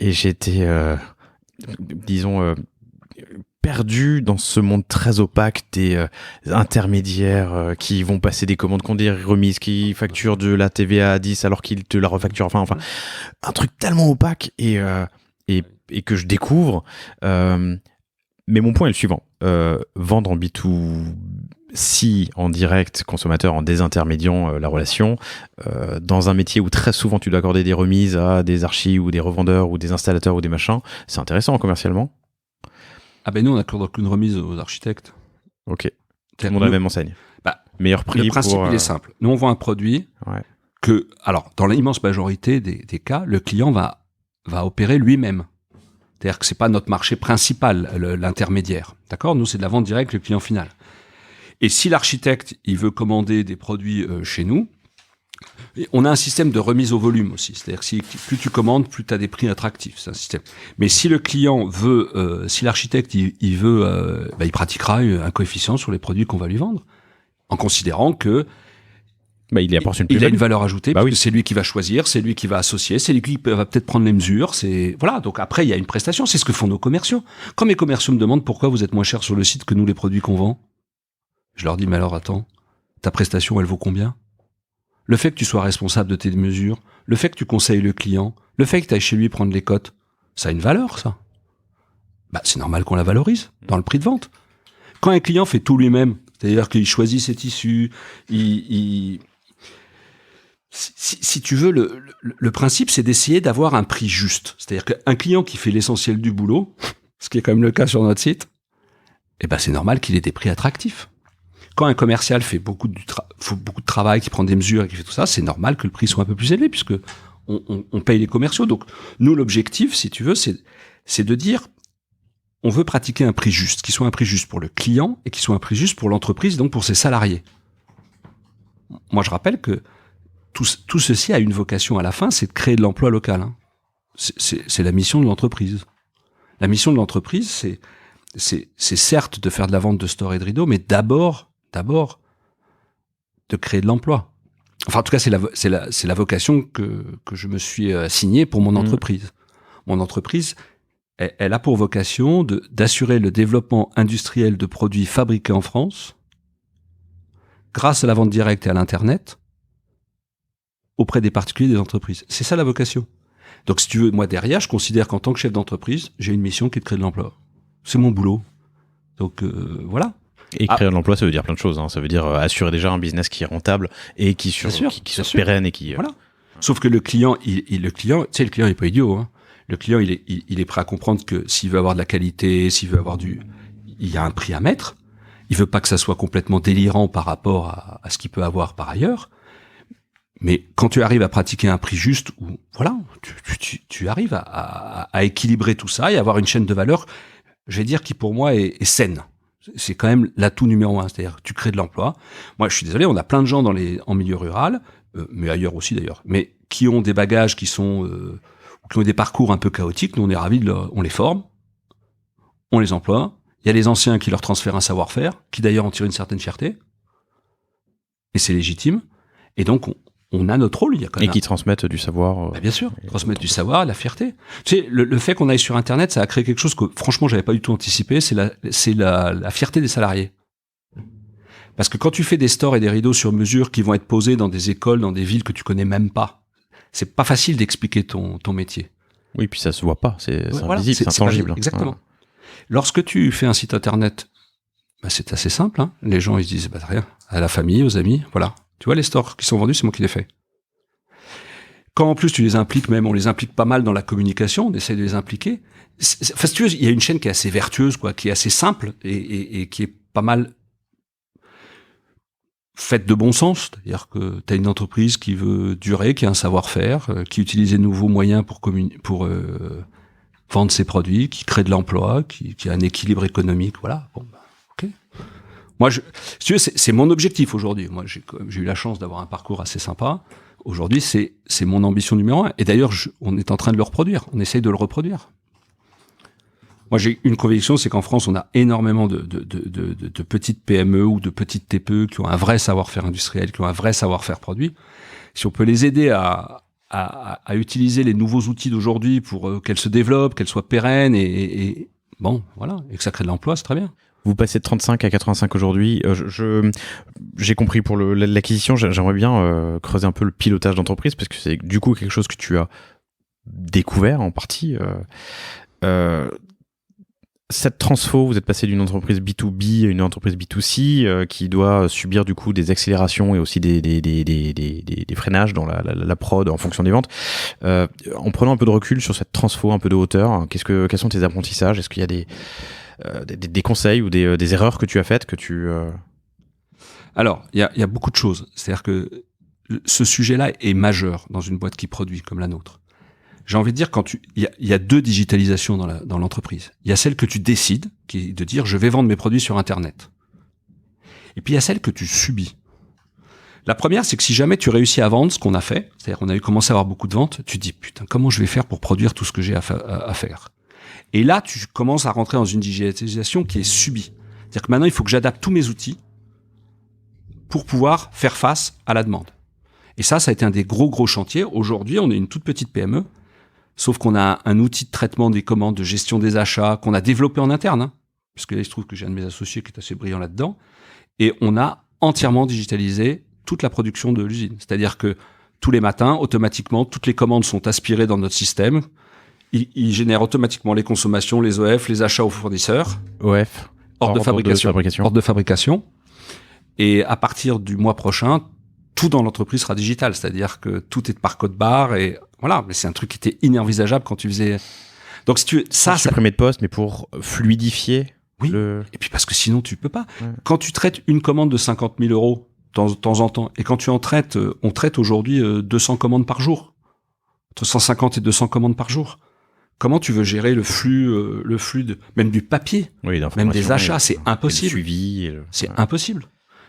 [SPEAKER 3] Et j'étais, perdu dans ce monde très opaque des intermédiaires qui vont passer des commandes, qui ont des remises, qui facturent de la TVA à 10 alors qu'ils te la refacturent. Enfin, un truc tellement opaque et que je découvre. Mais mon point est le suivant. Vendre en B2C, en direct, consommateur, en désintermédiant la relation, dans un métier où très souvent tu dois accorder des remises à des archis ou des revendeurs ou des installateurs ou des machins, c'est intéressant commercialement.
[SPEAKER 2] Ah ben nous, on n'accorde aucune remise aux architectes.
[SPEAKER 3] Ok. Tout le monde a la même enseigne. Meilleur prix.
[SPEAKER 2] Le principe, il est simple. Nous, on vend un produit que, alors, dans l'immense majorité des cas, le client va opérer lui-même. C'est-à-dire que c'est pas notre marché principal, l'intermédiaire. D'accord ? Nous, c'est de la vente directe, le client final. Et si l'architecte, il veut commander des produits chez nous, on a un système de remise au volume aussi. C'est-à-dire que plus tu commandes, plus tu as des prix attractifs. C'est un système. Mais si le client veut, si l'architecte, il veut, il pratiquera un coefficient sur les produits qu'on va lui vendre, en considérant que
[SPEAKER 3] il apporte une
[SPEAKER 2] il a une valeur ajoutée, parce que c'est lui qui va choisir, c'est lui qui va associer, c'est lui qui va peut-être prendre les mesures. Voilà. Donc après, il y a une prestation. C'est ce que font nos commerciaux. Quand mes commerciaux me demandent pourquoi vous êtes moins cher sur le site que nous, les produits qu'on vend, je leur dis, mais alors attends, ta prestation, elle vaut combien ? Le fait que tu sois responsable de tes mesures, le fait que tu conseilles le client, le fait que tu ailles chez lui prendre les cotes, ça a une valeur, ça. C'est normal qu'on la valorise dans le prix de vente. Quand un client fait tout lui-même, c'est-à-dire qu'il choisit ses tissus, il Si tu veux, le principe, c'est d'essayer d'avoir un prix juste. C'est-à-dire qu'un client qui fait l'essentiel du boulot, ce qui est quand même le cas sur notre site, eh ben c'est normal qu'il ait des prix attractifs. Quand un commercial fait beaucoup de travail, qui prend des mesures et qui fait tout ça, c'est normal que le prix soit un peu plus élevé puisque on paye les commerciaux. Donc nous, l'objectif, si tu veux, c'est de dire on veut pratiquer un prix juste, qui soit un prix juste pour le client et qui soit un prix juste pour l'entreprise, donc pour ses salariés. Moi, je rappelle que tout ceci a une vocation à la fin, c'est de créer de l'emploi local. Hein. C'est la mission de l'entreprise. La mission de l'entreprise, c'est certes de faire de la vente de stores et de rideaux, mais d'abord de créer de l'emploi. Enfin, en tout cas, c'est la vocation que je me suis assignée pour mon entreprise. Mon entreprise, elle a pour vocation d'assurer le développement industriel de produits fabriqués en France grâce à la vente directe et à l'Internet auprès des particuliers et des entreprises. C'est ça la vocation. Donc, si tu veux, moi, derrière, je considère qu'en tant que chef d'entreprise, j'ai une mission qui est de créer de l'emploi. C'est mon boulot. Donc, voilà.
[SPEAKER 3] Et créer de l'emploi, ça veut dire plein de choses. Hein. Ça veut dire assurer déjà un business qui est rentable et qui soit pérenne et qui...
[SPEAKER 2] Voilà. Sauf que le client, le client est pas idiot. Hein. Le client, il est prêt à comprendre que s'il veut avoir de la qualité, s'il veut avoir il y a un prix à mettre. Il veut pas que ça soit complètement délirant par rapport à ce qu'il peut avoir par ailleurs. Mais quand tu arrives à pratiquer un prix juste, où voilà, tu arrives à équilibrer tout ça et avoir une chaîne de valeur, je vais dire, qui pour moi est saine. C'est quand même l'atout numéro 1, c'est-à-dire que tu crées de l'emploi. Moi, je suis désolé, on a plein de gens en milieu rural, mais ailleurs aussi d'ailleurs, mais qui ont des bagages qui ont des parcours un peu chaotiques. Nous, on est ravis on les forme, on les emploie. Il y a les anciens qui leur transfèrent un savoir-faire, qui d'ailleurs en tirent une certaine fierté, et c'est légitime. Et donc, on a notre rôle. Il y a quand même
[SPEAKER 3] qui transmettent du savoir.
[SPEAKER 2] Bien sûr, transmettre du savoir, la fierté. Tu sais, le fait qu'on aille sur Internet, ça a créé quelque chose que, franchement, j'avais pas du tout anticipé. C'est la fierté des salariés. Parce que quand tu fais des stores et des rideaux sur mesure qui vont être posés dans des écoles, dans des villes que tu connais même pas, c'est pas facile d'expliquer ton métier.
[SPEAKER 3] Oui, puis ça se voit pas. C'est invisible, c'est intangible.
[SPEAKER 2] Exactement. Ouais. Lorsque tu fais un site Internet, c'est assez simple. Hein. Les gens, ils se disent, rien. À la famille, aux amis, voilà. Tu vois, les stores qui sont vendus, c'est moi qui les fais. Quand en plus tu les impliques, on les implique pas mal dans la communication, on essaie de les impliquer. Enfin, si tu veux, il y a une chaîne qui est assez vertueuse, quoi, qui est assez simple et qui est pas mal faite de bon sens. C'est-à-dire que tu as une entreprise qui veut durer, qui a un savoir-faire, qui utilise les nouveaux moyens pour vendre ses produits, qui crée de l'emploi, qui a un équilibre économique. Voilà. Bon, ok. Moi, si tu veux, c'est mon objectif aujourd'hui. Moi, j'ai eu la chance d'avoir un parcours assez sympa. Aujourd'hui, c'est mon ambition numéro 1. Et d'ailleurs, on est en train de le reproduire. On essaye de le reproduire. Moi, j'ai une conviction, c'est qu'en France, on a énormément de petites PME ou de petites TPE qui ont un vrai savoir-faire industriel, qui ont un vrai savoir-faire produit. Si on peut les aider à utiliser les nouveaux outils d'aujourd'hui pour qu'elles se développent, qu'elles soient pérennes et voilà, et que ça crée de l'emploi, c'est très bien.
[SPEAKER 3] Vous passez de 35 à 85 aujourd'hui. J'ai compris pour l'acquisition. J'aimerais bien creuser un peu le pilotage d'entreprise parce que c'est du coup quelque chose que tu as découvert en partie. Cette transfo, vous êtes passé d'une entreprise B2B à une entreprise B2C qui doit subir du coup des accélérations et aussi des freinages dans la prod en fonction des ventes. En prenant un peu de recul sur cette transfo, un peu de hauteur, quels sont tes apprentissages ? Est-ce qu'il y a des conseils ou des erreurs que tu as faites
[SPEAKER 2] Alors, il y a beaucoup de choses. C'est-à-dire que ce sujet-là est majeur dans une boîte qui produit comme la nôtre. J'ai envie de dire, il y a deux digitalisations dans l'entreprise. Il y a celle que tu décides, qui est de dire je vais vendre mes produits sur Internet. Et puis il y a celle que tu subis. La première, c'est que si jamais tu réussis à vendre ce qu'on a fait, c'est-à-dire qu'on a commencé à avoir beaucoup de ventes, tu te dis putain, comment je vais faire pour produire tout ce que j'ai à faire ? Et là, tu commences à rentrer dans une digitalisation qui est subie. C'est-à-dire que maintenant, il faut que j'adapte tous mes outils pour pouvoir faire face à la demande. Et ça a été un des gros chantiers. Aujourd'hui, on est une toute petite PME, sauf qu'on a un outil de traitement des commandes, de gestion des achats, qu'on a développé en interne, hein, parce que là, il se trouve que j'ai un de mes associés qui est assez brillant là-dedans, et on a entièrement digitalisé toute la production de l'usine. C'est-à-dire que tous les matins, automatiquement, toutes les commandes sont aspirées dans notre système. Il génère automatiquement les consommations, les OF, les achats aux fournisseurs.
[SPEAKER 3] OF.
[SPEAKER 2] Ordre de fabrication. Et à partir du mois prochain, tout dans l'entreprise sera digital, c'est-à-dire que tout est par code barre et voilà. Mais c'est un truc qui était inenvisageable quand tu faisais. Donc si tu veux, ça
[SPEAKER 3] supprimer de poste, mais pour fluidifier.
[SPEAKER 2] Oui. Et puis parce que sinon tu peux pas. Ouais. Quand tu traites une commande de 50 000 euros de temps en temps, et quand tu en traites, on traite aujourd'hui 200 commandes par jour, entre 150 et 200 commandes par jour. Comment tu veux gérer le flux même du papier, même des achats, c'est impossible.
[SPEAKER 3] Le suivi,
[SPEAKER 2] c'est impossible.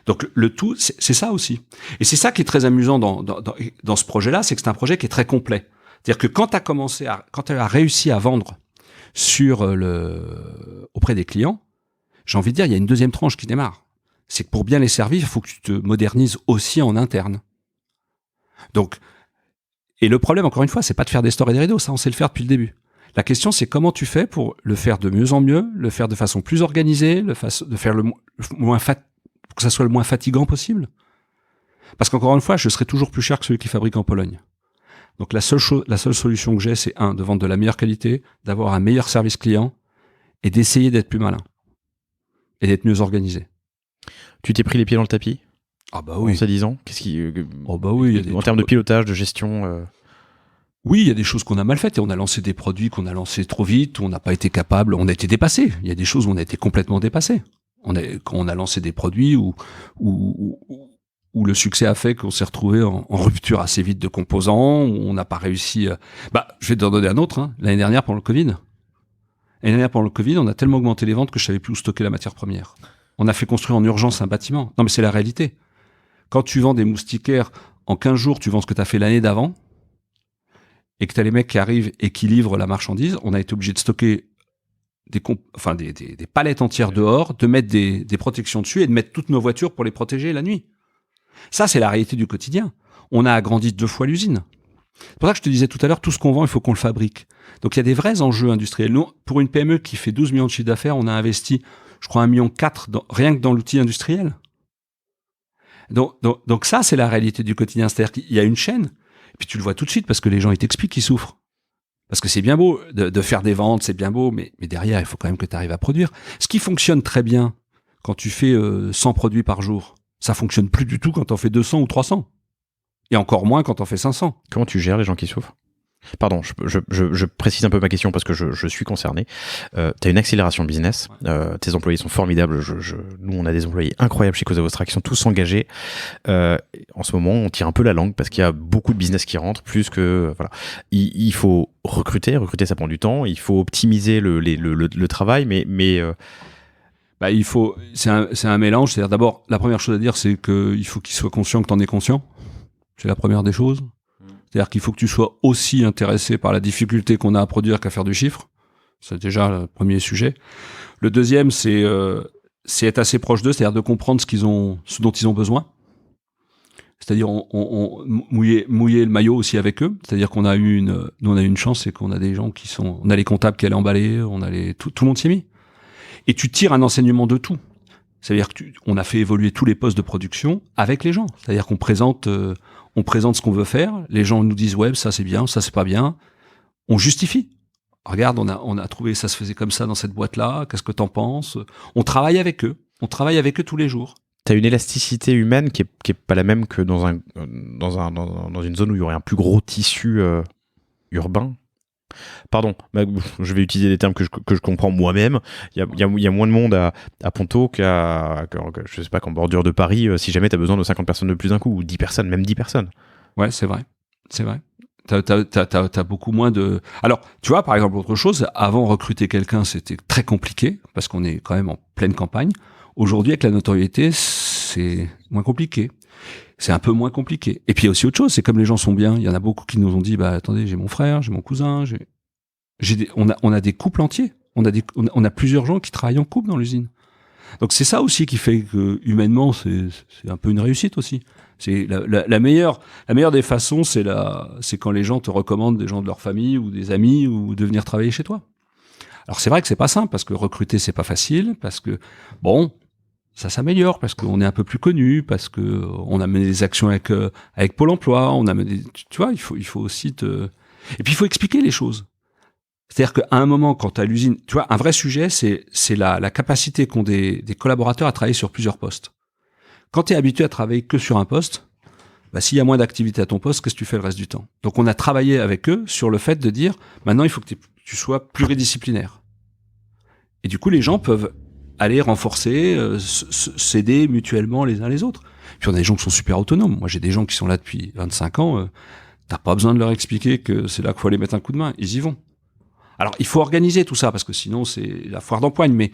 [SPEAKER 2] Donc le tout, c'est ça aussi. Et c'est ça qui est très amusant dans ce projet-là, c'est que c'est un projet qui est très complet. C'est-à-dire que quand tu as réussi à vendre auprès des clients, j'ai envie de dire, il y a une deuxième tranche qui démarre. C'est que pour bien les servir, il faut que tu te modernises aussi en interne. Donc, et le problème, encore une fois, c'est pas de faire des stores et des rideaux, ça on sait le faire depuis le début. La question, c'est comment tu fais pour le faire de mieux en mieux, le faire de façon plus organisée, de faire que ça soit le moins fatigant possible. Parce qu'encore une fois, je serai toujours plus cher que celui qui fabrique en Pologne. Donc la seule solution que j'ai, c'est de vendre de la meilleure qualité, d'avoir un meilleur service client et d'essayer d'être plus malin et d'être mieux organisé.
[SPEAKER 3] Tu t'es pris les pieds dans le tapis ?
[SPEAKER 2] Ah bah oui.
[SPEAKER 3] En se disant, qu'est-ce qui
[SPEAKER 2] oui,
[SPEAKER 3] en termes de pilotage, de gestion.
[SPEAKER 2] Oui, il y a des choses qu'on a mal faites et on a lancé des produits qu'on a lancés trop vite, où on n'a pas été capable, on a été dépassé. Il y a des choses où on a été complètement dépassé. Quand on a lancé des produits où le succès a fait qu'on s'est retrouvé en rupture assez vite de composants, où on n'a pas réussi. Je vais te donner un autre. L'année dernière, pendant le Covid, on a tellement augmenté les ventes que je savais plus où stocker la matière première. On a fait construire en urgence un bâtiment. Non, mais c'est la réalité. Quand tu vends des moustiquaires, en 15 jours, tu vends ce que tu as fait l'année d'avant, et que tu as les mecs qui arrivent et qui livrent la marchandise, on a été obligé de stocker des palettes entières dehors, de mettre des protections dessus et de mettre toutes nos voitures pour les protéger la nuit. Ça, c'est la réalité du quotidien. On a agrandi 2 fois l'usine. C'est pour ça que je te disais tout à l'heure, tout ce qu'on vend, il faut qu'on le fabrique. Donc il y a des vrais enjeux industriels. Nous, pour une PME qui fait 12 millions de chiffre d'affaires, on a investi, je crois, 1,4 million rien que dans l'outil industriel. Donc ça, c'est la réalité du quotidien. C'est-à-dire qu'il y a une chaîne, et puis tu le vois tout de suite parce que les gens, ils t'expliquent qu'ils souffrent. Parce que c'est bien beau de faire des ventes, c'est bien beau, mais derrière, il faut quand même que tu arrives à produire. Ce qui fonctionne très bien quand tu fais 100 produits par jour, ça fonctionne plus du tout quand tu en fais 200 ou 300. Et encore moins quand on fait 500.
[SPEAKER 3] Comment tu gères les gens qui souffrent ? Pardon, je précise un peu ma question parce que je suis concerné. Tu as une accélération business. Tes employés sont formidables. Nous, on a des employés incroyables chez Cosa Vostra qui sont tous engagés. En ce moment, on tire un peu la langue parce qu'il y a beaucoup de business qui rentrent. Plus que voilà, il faut recruter. Recruter, ça prend du temps. Il faut optimiser le travail, mais
[SPEAKER 2] il faut. C'est un mélange. C'est-à-dire d'abord, la première chose à dire, c'est qu'il faut qu'il soit conscient que t'en es conscient. C'est la première des choses. C'est-à-dire qu'il faut que tu sois aussi intéressé par la difficulté qu'on a à produire qu'à faire du chiffre. C'est déjà le premier sujet. Le deuxième, c'est être assez proche d'eux, c'est-à-dire de comprendre ce dont ils ont besoin. C'est-à-dire on mouiller le maillot aussi avec eux. C'est-à-dire qu'on a eu une chance, c'est qu'on a des gens on a les comptables qui allaient emballer, tout le monde s'y est mis. Et tu tires un enseignement de tout. C'est-à-dire on a fait évoluer tous les postes de production avec les gens. C'est-à-dire qu'on présente ce qu'on veut faire. Les gens nous disent ouais, ça c'est bien, ça c'est pas bien. On justifie. Regarde, on a trouvé ça se faisait comme ça dans cette boîte-là. Qu'est-ce que t'en penses ? On travaille avec eux. On travaille avec eux tous les jours.
[SPEAKER 3] T'as une élasticité humaine qui est pas la même que dans une zone où il y aurait un plus gros tissu urbain. Pardon, je vais utiliser des termes que je comprends moi-même. Il y a moins de monde à Ponto je sais pas, qu'en bordure de Paris, si jamais tu as besoin de 50 personnes de plus d'un coup, ou 10 personnes, même 10 personnes.
[SPEAKER 2] Ouais, c'est vrai. T'as beaucoup moins de... Alors, tu vois, par exemple, autre chose, avant, recruter quelqu'un, c'était très compliqué, parce qu'on est quand même en pleine campagne. Aujourd'hui, avec la notoriété, c'est moins compliqué. C'est un peu moins compliqué. Et puis il y a aussi autre chose, c'est comme les gens sont bien, il y en a beaucoup qui nous ont dit, attendez, j'ai mon frère, j'ai mon cousin, on a des couples entiers. On a plusieurs gens qui travaillent en couple dans l'usine. Donc c'est ça aussi qui fait que humainement, c'est un peu une réussite aussi. C'est la meilleure des façons, c'est quand les gens te recommandent des gens de leur famille ou des amis ou de venir travailler chez toi. Alors c'est vrai que c'est pas simple parce que recruter c'est pas facile, parce que ça s'améliore parce qu'on est un peu plus connu, parce que on a mené des actions avec Pôle Emploi, on a mené, tu vois, il faut aussi et puis il faut expliquer les choses. C'est-à-dire qu'à un moment, quand à l'usine, tu vois, un vrai sujet, c'est la capacité qu'ont des collaborateurs à travailler sur plusieurs postes. Quand tu es habitué à travailler que sur un poste, s'il y a moins d'activité à ton poste, qu'est-ce que tu fais le reste du temps? Donc on a travaillé avec eux sur le fait de dire, maintenant il faut que tu sois pluridisciplinaire. Et du coup, les gens peuvent aller renforcer, s'aider mutuellement les uns les autres. Puis on a des gens qui sont super autonomes. Moi, j'ai des gens qui sont là depuis 25 ans. T'as pas besoin de leur expliquer que c'est là qu'il faut aller mettre un coup de main. Ils y vont. Alors, il faut organiser tout ça parce que sinon, c'est la foire d'empoigne. Mais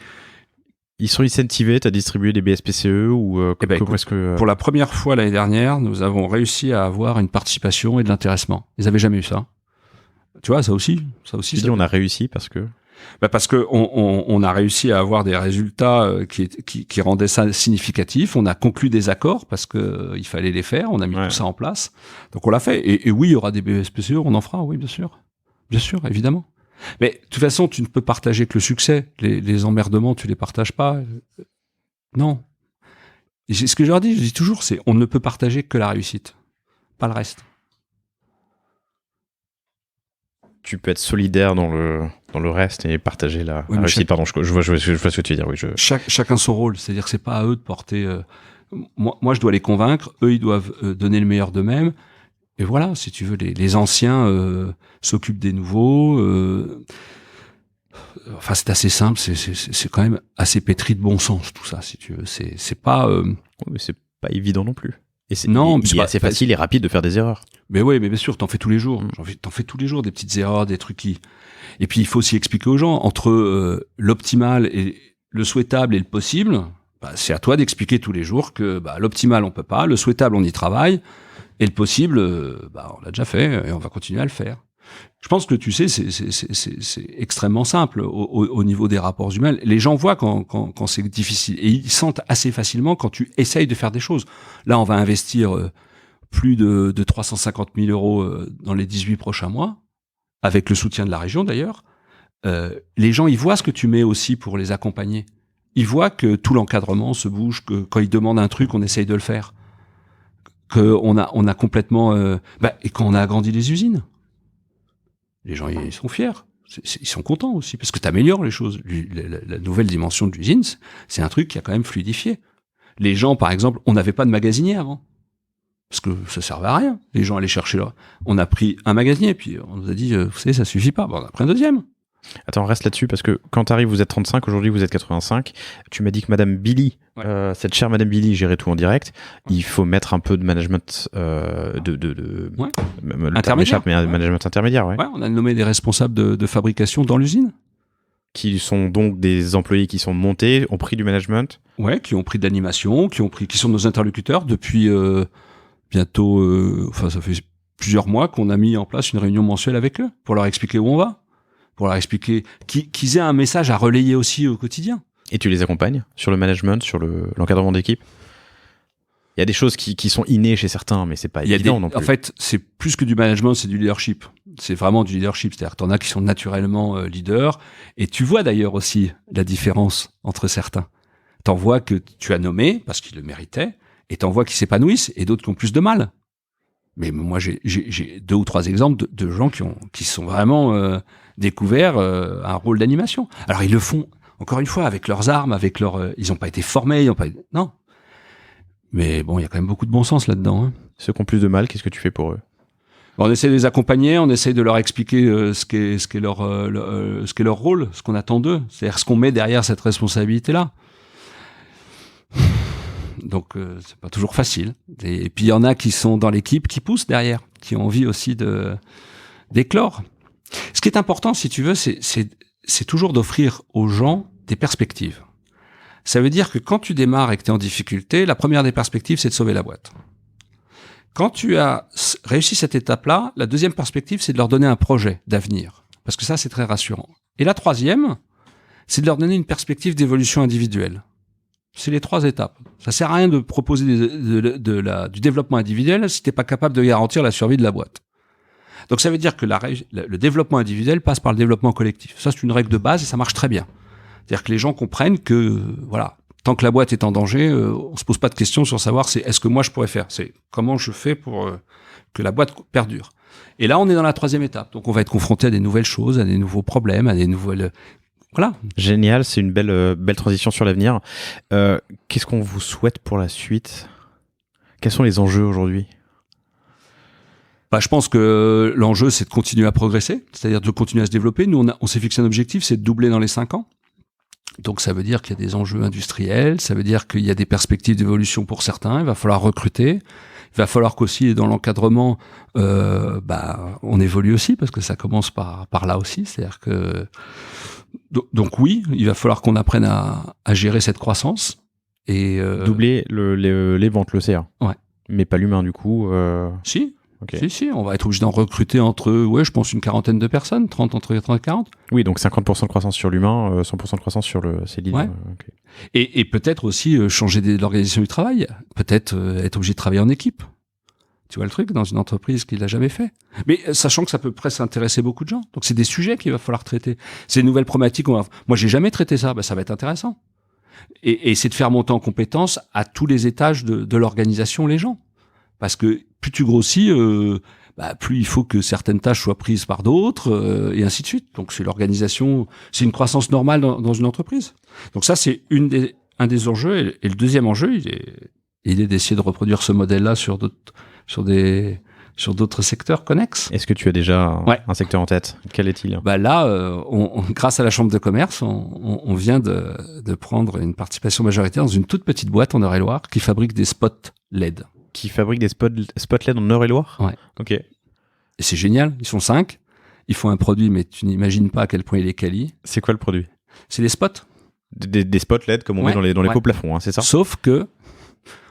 [SPEAKER 3] ils sont incentivés. T'as distribué des BSPCE ou comment est-ce que
[SPEAKER 2] pour la première fois l'année dernière, nous avons réussi à avoir une participation et de l'intéressement. Ils n'avaient jamais eu ça. Tu vois, ça aussi.
[SPEAKER 3] Tu dis on a réussi parce que.
[SPEAKER 2] Parce que on a réussi à avoir des résultats qui rendaient ça significatif. On a conclu des accords parce que il fallait les faire. On a mis tout ça en place. Donc on l'a fait. Et oui, il y aura des BSPCE, on en fera. Oui, bien sûr, évidemment. Mais de toute façon, tu ne peux partager que le succès. Les emmerdements, tu les partages pas. Non. Et ce que je leur dis, je dis toujours, c'est on ne peut partager que la réussite, pas le reste.
[SPEAKER 3] Tu peux être solidaire dans le reste et partager la réussite. Pardon, je vois ce que tu veux dire. Oui,
[SPEAKER 2] chacun son rôle. C'est-à-dire que c'est pas à eux de porter. Moi, je dois les convaincre. Eux, ils doivent donner le meilleur d'eux-mêmes. Et voilà, si tu veux, les anciens s'occupent des nouveaux. Enfin, c'est assez simple. C'est quand même assez pétri de bon sens tout ça, si tu veux. C'est pas.
[SPEAKER 3] Mais c'est pas évident non plus. Et c'est assez facile et rapide de faire des erreurs.
[SPEAKER 2] Mais oui, mais bien sûr, t'en fais tous les jours. T'en fais tous les jours des petites erreurs, des trucs qui. Et puis il faut aussi expliquer aux gens entre l'optimal et le souhaitable et le possible. C'est à toi d'expliquer tous les jours que l'optimal on peut pas, le souhaitable on y travaille et le possible on l'a déjà fait et on va continuer à le faire. Je pense que tu sais, c'est extrêmement simple au niveau des rapports humains. Les gens voient quand c'est difficile et ils sentent assez facilement quand tu essayes de faire des choses. Là, on va investir plus de 350 000 euros dans les 18 prochains mois, avec le soutien de la région d'ailleurs. Les gens, ils voient ce que tu mets aussi pour les accompagner. Ils voient que tout l'encadrement se bouge, que quand ils demandent un truc, on essaye de le faire. On a complètement... et quand on a agrandi les usines, les gens, ils sont fiers. Ils sont contents aussi, parce que tu améliores les choses. La nouvelle dimension de l'usine, c'est un truc qui a quand même fluidifié. Les gens, par exemple, on n'avait pas de magasinier avant. Parce que ça servait à rien. Les gens allaient chercher là. On a pris un magasinier, puis on nous a dit, vous savez, ça suffit pas. On a pris un deuxième.
[SPEAKER 3] Attends, reste là-dessus, parce que quand tu arrives, vous êtes 35, aujourd'hui vous êtes 85. Tu m'as dit que Madame Billy, cette chère Madame Billy, gérait tout en direct. Il faut mettre un peu de management
[SPEAKER 2] intermédiaire.
[SPEAKER 3] Mais management intermédiaire,
[SPEAKER 2] Ouais, on a nommé des responsables de fabrication dans l'usine.
[SPEAKER 3] Qui sont donc des employés qui sont montés, ont pris du management.
[SPEAKER 2] Ouais, qui ont pris de l'animation, qui sont nos interlocuteurs depuis bientôt, ça fait plusieurs mois qu'on a mis en place une réunion mensuelle avec eux pour leur expliquer où on va. Pour leur expliquer qu'ils aient un message à relayer aussi au quotidien.
[SPEAKER 3] Et tu les accompagnes sur le management, sur l'encadrement d'équipe? Il y a des choses qui sont innées chez certains, mais c'est pas évident non plus.
[SPEAKER 2] En fait, c'est plus que du management, c'est du leadership. C'est vraiment du leadership. C'est-à-dire que t'en as qui sont naturellement leaders. Et tu vois d'ailleurs aussi la différence entre certains. T'en vois que tu as nommé, parce qu'ils le méritaient, et t'en vois qui s'épanouissent, et d'autres qui ont plus de mal. Mais moi, j'ai 2 ou 3 exemples de gens qui sont vraiment découvert un rôle d'animation. Alors ils le font encore une fois avec leurs armes, avec ils n'ont pas été formés, non. Mais bon, il y a quand même beaucoup de bon sens là-dedans. Hein.
[SPEAKER 3] Ceux qui ont plus de mal, qu'est-ce que tu fais pour eux?
[SPEAKER 2] On essaie de les accompagner, on essaie de leur expliquer ce qu'est leur rôle, ce qu'on attend d'eux, c'est-à-dire ce qu'on met derrière cette responsabilité-là. Donc c'est pas toujours facile. Et puis il y en a qui sont dans l'équipe, qui poussent derrière, qui ont envie aussi d'éclore. Ce qui est important, si tu veux, c'est toujours d'offrir aux gens des perspectives. Ça veut dire que quand tu démarres et que tu es en difficulté, la première des perspectives, c'est de sauver la boîte. Quand tu as réussi cette étape-là, la deuxième perspective, c'est de leur donner un projet d'avenir. Parce que ça, c'est très rassurant. Et la troisième, c'est de leur donner une perspective d'évolution individuelle. C'est les 3 étapes. Ça sert à rien de proposer du développement individuel si t'es pas capable de garantir la survie de la boîte. Donc ça veut dire que le développement individuel passe par le développement collectif. Ça, c'est une règle de base et ça marche très bien. C'est-à-dire que les gens comprennent que, tant que la boîte est en danger, on se pose pas de questions sur savoir est-ce que moi je pourrais faire. C'est comment je fais pour que la boîte perdure. Et là, on est dans la 3e étape. Donc on va être confronté à des nouvelles choses, à des nouveaux problèmes, à des nouvelles... Voilà.
[SPEAKER 3] Génial, c'est une belle transition sur l'avenir. Qu'est-ce qu'on vous souhaite pour la suite? Quels sont les enjeux aujourd'hui?
[SPEAKER 2] Je pense que l'enjeu, c'est de continuer à progresser, c'est-à-dire de continuer à se développer. Nous, on s'est fixé un objectif, c'est de doubler dans les 5 ans. Donc, ça veut dire qu'il y a des enjeux industriels, ça veut dire qu'il y a des perspectives d'évolution pour certains, il va falloir recruter. Il va falloir qu'aussi, dans l'encadrement, on évolue aussi, parce que ça commence par là aussi. C'est-à-dire que... Donc oui, il va falloir qu'on apprenne à gérer cette croissance. Et
[SPEAKER 3] doubler les ventes, le CA.
[SPEAKER 2] Ouais.
[SPEAKER 3] Mais pas l'humain, du coup.
[SPEAKER 2] Si.
[SPEAKER 3] Okay.
[SPEAKER 2] Si, on va être obligé d'en recruter je pense une quarantaine de personnes, entre 30 et 40.
[SPEAKER 3] Oui, donc 50% de croissance sur l'humain, 100% de croissance sur le CELID.
[SPEAKER 2] Ouais.
[SPEAKER 3] Okay.
[SPEAKER 2] Et peut-être aussi changer l'organisation du travail. Peut-être être obligé de travailler en équipe. Tu vois le truc, dans une entreprise qu'il n'a jamais fait. Mais sachant que ça peut presque intéresser beaucoup de gens. Donc c'est des sujets qu'il va falloir traiter. C'est une nouvelle problématique. Moi, j'ai jamais traité ça. Ça va être intéressant. Et c'est de faire monter en compétence à tous les étages de l'organisation les gens. Parce que plus tu grossis, plus il faut que certaines tâches soient prises par d'autres, et ainsi de suite. Donc c'est l'organisation, c'est une croissance normale dans une entreprise. Donc ça, c'est un des enjeux. Et le deuxième enjeu, il est d'essayer de reproduire ce modèle-là sur d'autres secteurs connexes.
[SPEAKER 3] Est-ce que tu as déjà un secteur en tête ? Quel est-il ?
[SPEAKER 2] Là, grâce à la Chambre de commerce, on vient de prendre une participation majoritaire dans une toute petite boîte en Eure-et-Loire qui fabrique des spots LED.
[SPEAKER 3] Qui fabrique des spots LED en Eure-et-Loire ?
[SPEAKER 2] Ouais.
[SPEAKER 3] Ok.
[SPEAKER 2] Et c'est génial, ils sont 5. Ils font un produit, mais tu n'imagines pas à quel point il est quali.
[SPEAKER 3] C'est quoi le produit ?
[SPEAKER 2] C'est des spots.
[SPEAKER 3] Des spots LED comme on met dans les pots plafonds, hein, c'est ça ?
[SPEAKER 2] Sauf que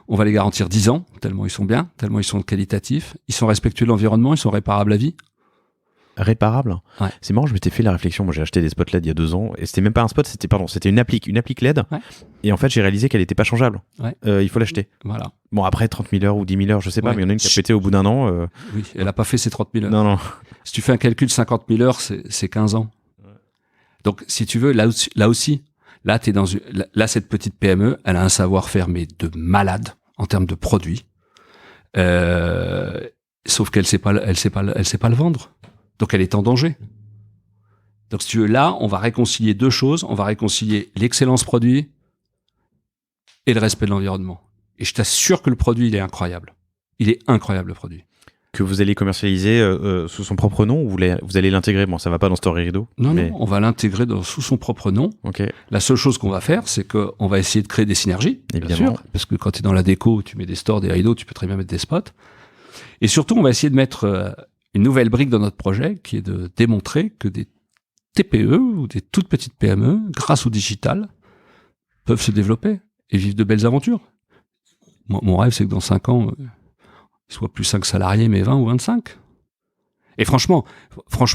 [SPEAKER 2] on va les garantir 10 ans, tellement ils sont bien, tellement ils sont qualitatifs, ils sont respectueux de l'environnement, ils sont réparables à vie.
[SPEAKER 3] Réparable ?
[SPEAKER 2] Ouais.
[SPEAKER 3] C'est marrant, je m'étais fait la réflexion. Moi, j'ai acheté des spots LED il y a 2 ans et c'était même pas un spot, c'était une applique LED. Ouais. Et en fait, j'ai réalisé qu'elle était pas changeable. Ouais. Il faut l'acheter.
[SPEAKER 2] Voilà.
[SPEAKER 3] Bon, après 30 000 heures ou 10 000 heures, je sais pas, mais il y en a une qui a pété au bout d'un an.
[SPEAKER 2] Oui, elle a pas fait ses 30 000 heures.
[SPEAKER 3] Non.
[SPEAKER 2] Si tu fais un calcul 50 000 heures, c'est 15 ans. Ouais. Donc, si tu veux, là aussi, t'es cette petite PME, elle a un savoir-faire, mais de malade en termes de produits. Sauf qu'elle sait pas le vendre. Donc elle est en danger. Donc si tu veux, là, on va réconcilier 2 choses. On va réconcilier l'excellence produit et le respect de l'environnement. Et je t'assure que le produit, il est incroyable. Il est incroyable, le produit.
[SPEAKER 3] Que vous allez commercialiser sous son propre nom ou vous allez l'intégrer ? Bon, ça va pas dans Storyrido.
[SPEAKER 2] Non, on va l'intégrer sous son propre nom.
[SPEAKER 3] Okay.
[SPEAKER 2] La seule chose qu'on va faire, c'est qu'on va essayer de créer des synergies.
[SPEAKER 3] Évidemment.
[SPEAKER 2] Bien sûr, parce que quand tu es dans la déco, tu mets des stores, des rideaux, tu peux très bien mettre des spots. Et surtout, on va essayer de mettre une nouvelle brique dans notre projet, qui est de démontrer que des TPE ou des toutes petites PME, grâce au digital, peuvent se développer et vivre de belles aventures. Mon rêve, c'est que dans 5 ans, il soit plus 5 salariés, mais 20 ou 25. Et franchement,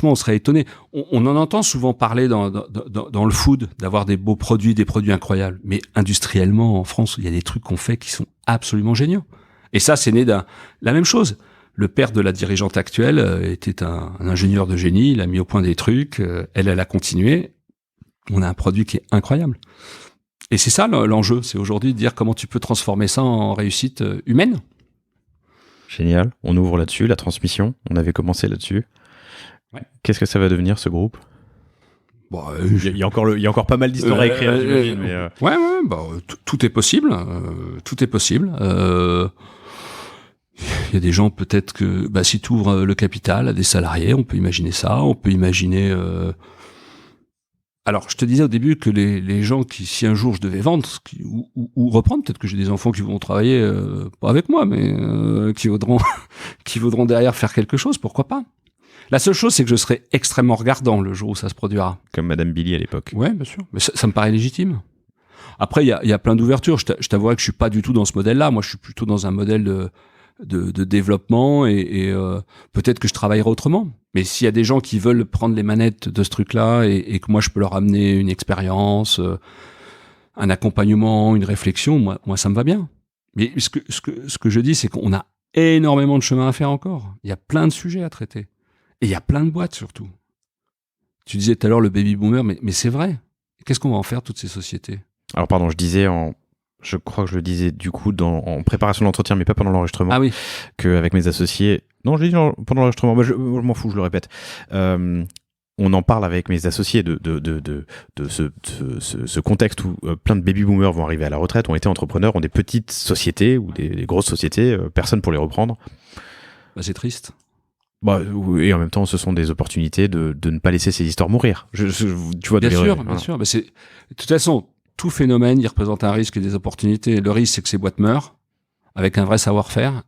[SPEAKER 2] on serait étonné. On en entend souvent parler dans le food, d'avoir des beaux produits, des produits incroyables. Mais industriellement, en France, il y a des trucs qu'on fait qui sont absolument géniaux. Et ça, c'est né la même chose. Le père de la dirigeante actuelle était un ingénieur de génie, il a mis au point des trucs, elle a continué. On a un produit qui est incroyable. Et c'est ça l'enjeu, c'est aujourd'hui de dire comment tu peux transformer ça en réussite humaine.
[SPEAKER 3] Génial, on ouvre là-dessus, la transmission, on avait commencé là-dessus. Ouais. Qu'est-ce que ça va devenir, ce groupe ? Il y a encore pas mal d'histoires à écrire, j'imagine.
[SPEAKER 2] Ouais, tout est possible. Tout est possible. Il y a des gens, peut-être que si tu ouvres le capital à des salariés, on peut imaginer ça. On peut imaginer... Alors, je te disais au début que les gens qui, si un jour je devais vendre ou reprendre, peut-être que j'ai des enfants qui vont travailler, pas avec moi, mais qui voudront derrière faire quelque chose, pourquoi pas ? La seule chose, c'est que je serai extrêmement regardant le jour où ça se produira. Comme
[SPEAKER 3] Madame Billy à l'époque.
[SPEAKER 2] Ouais, bien sûr. Mais ça me paraît légitime. Après, il y a plein d'ouvertures. Je t'avouerai que je suis pas du tout dans ce modèle-là. Moi, je suis plutôt dans un modèle de développement et peut-être que je travaillerai autrement. Mais s'il y a des gens qui veulent prendre les manettes de ce truc-là et que moi je peux leur amener une expérience, un accompagnement, une réflexion, moi ça me va bien. Mais ce que je dis, c'est qu'on a énormément de chemin à faire encore. Il y a plein de sujets à traiter. Et il y a plein de boîtes surtout. Tu disais tout à l'heure le baby boomer, mais c'est vrai. Qu'est-ce qu'on va en faire toutes ces sociétés ? Alors
[SPEAKER 3] pardon, je crois que je le disais du coup en préparation de l'entretien, mais pas pendant l'enregistrement.
[SPEAKER 2] Ah oui.
[SPEAKER 3] Qu'avec mes associés. Non, je l'ai dit pendant l'enregistrement. Moi, je m'en fous, je le répète. On en parle avec mes associés de ce contexte où plein de baby boomers vont arriver à la retraite, ont été entrepreneurs, ont des petites sociétés ou des grosses sociétés, personne pour les reprendre.
[SPEAKER 2] C'est triste.
[SPEAKER 3] Et en même temps, ce sont des opportunités de ne pas laisser ces histoires mourir. Tu vois,
[SPEAKER 2] bien sûr. Mais de toute façon, tout phénomène, il représente un risque et des opportunités. Le risque, c'est que ces boîtes meurent avec un vrai savoir-faire.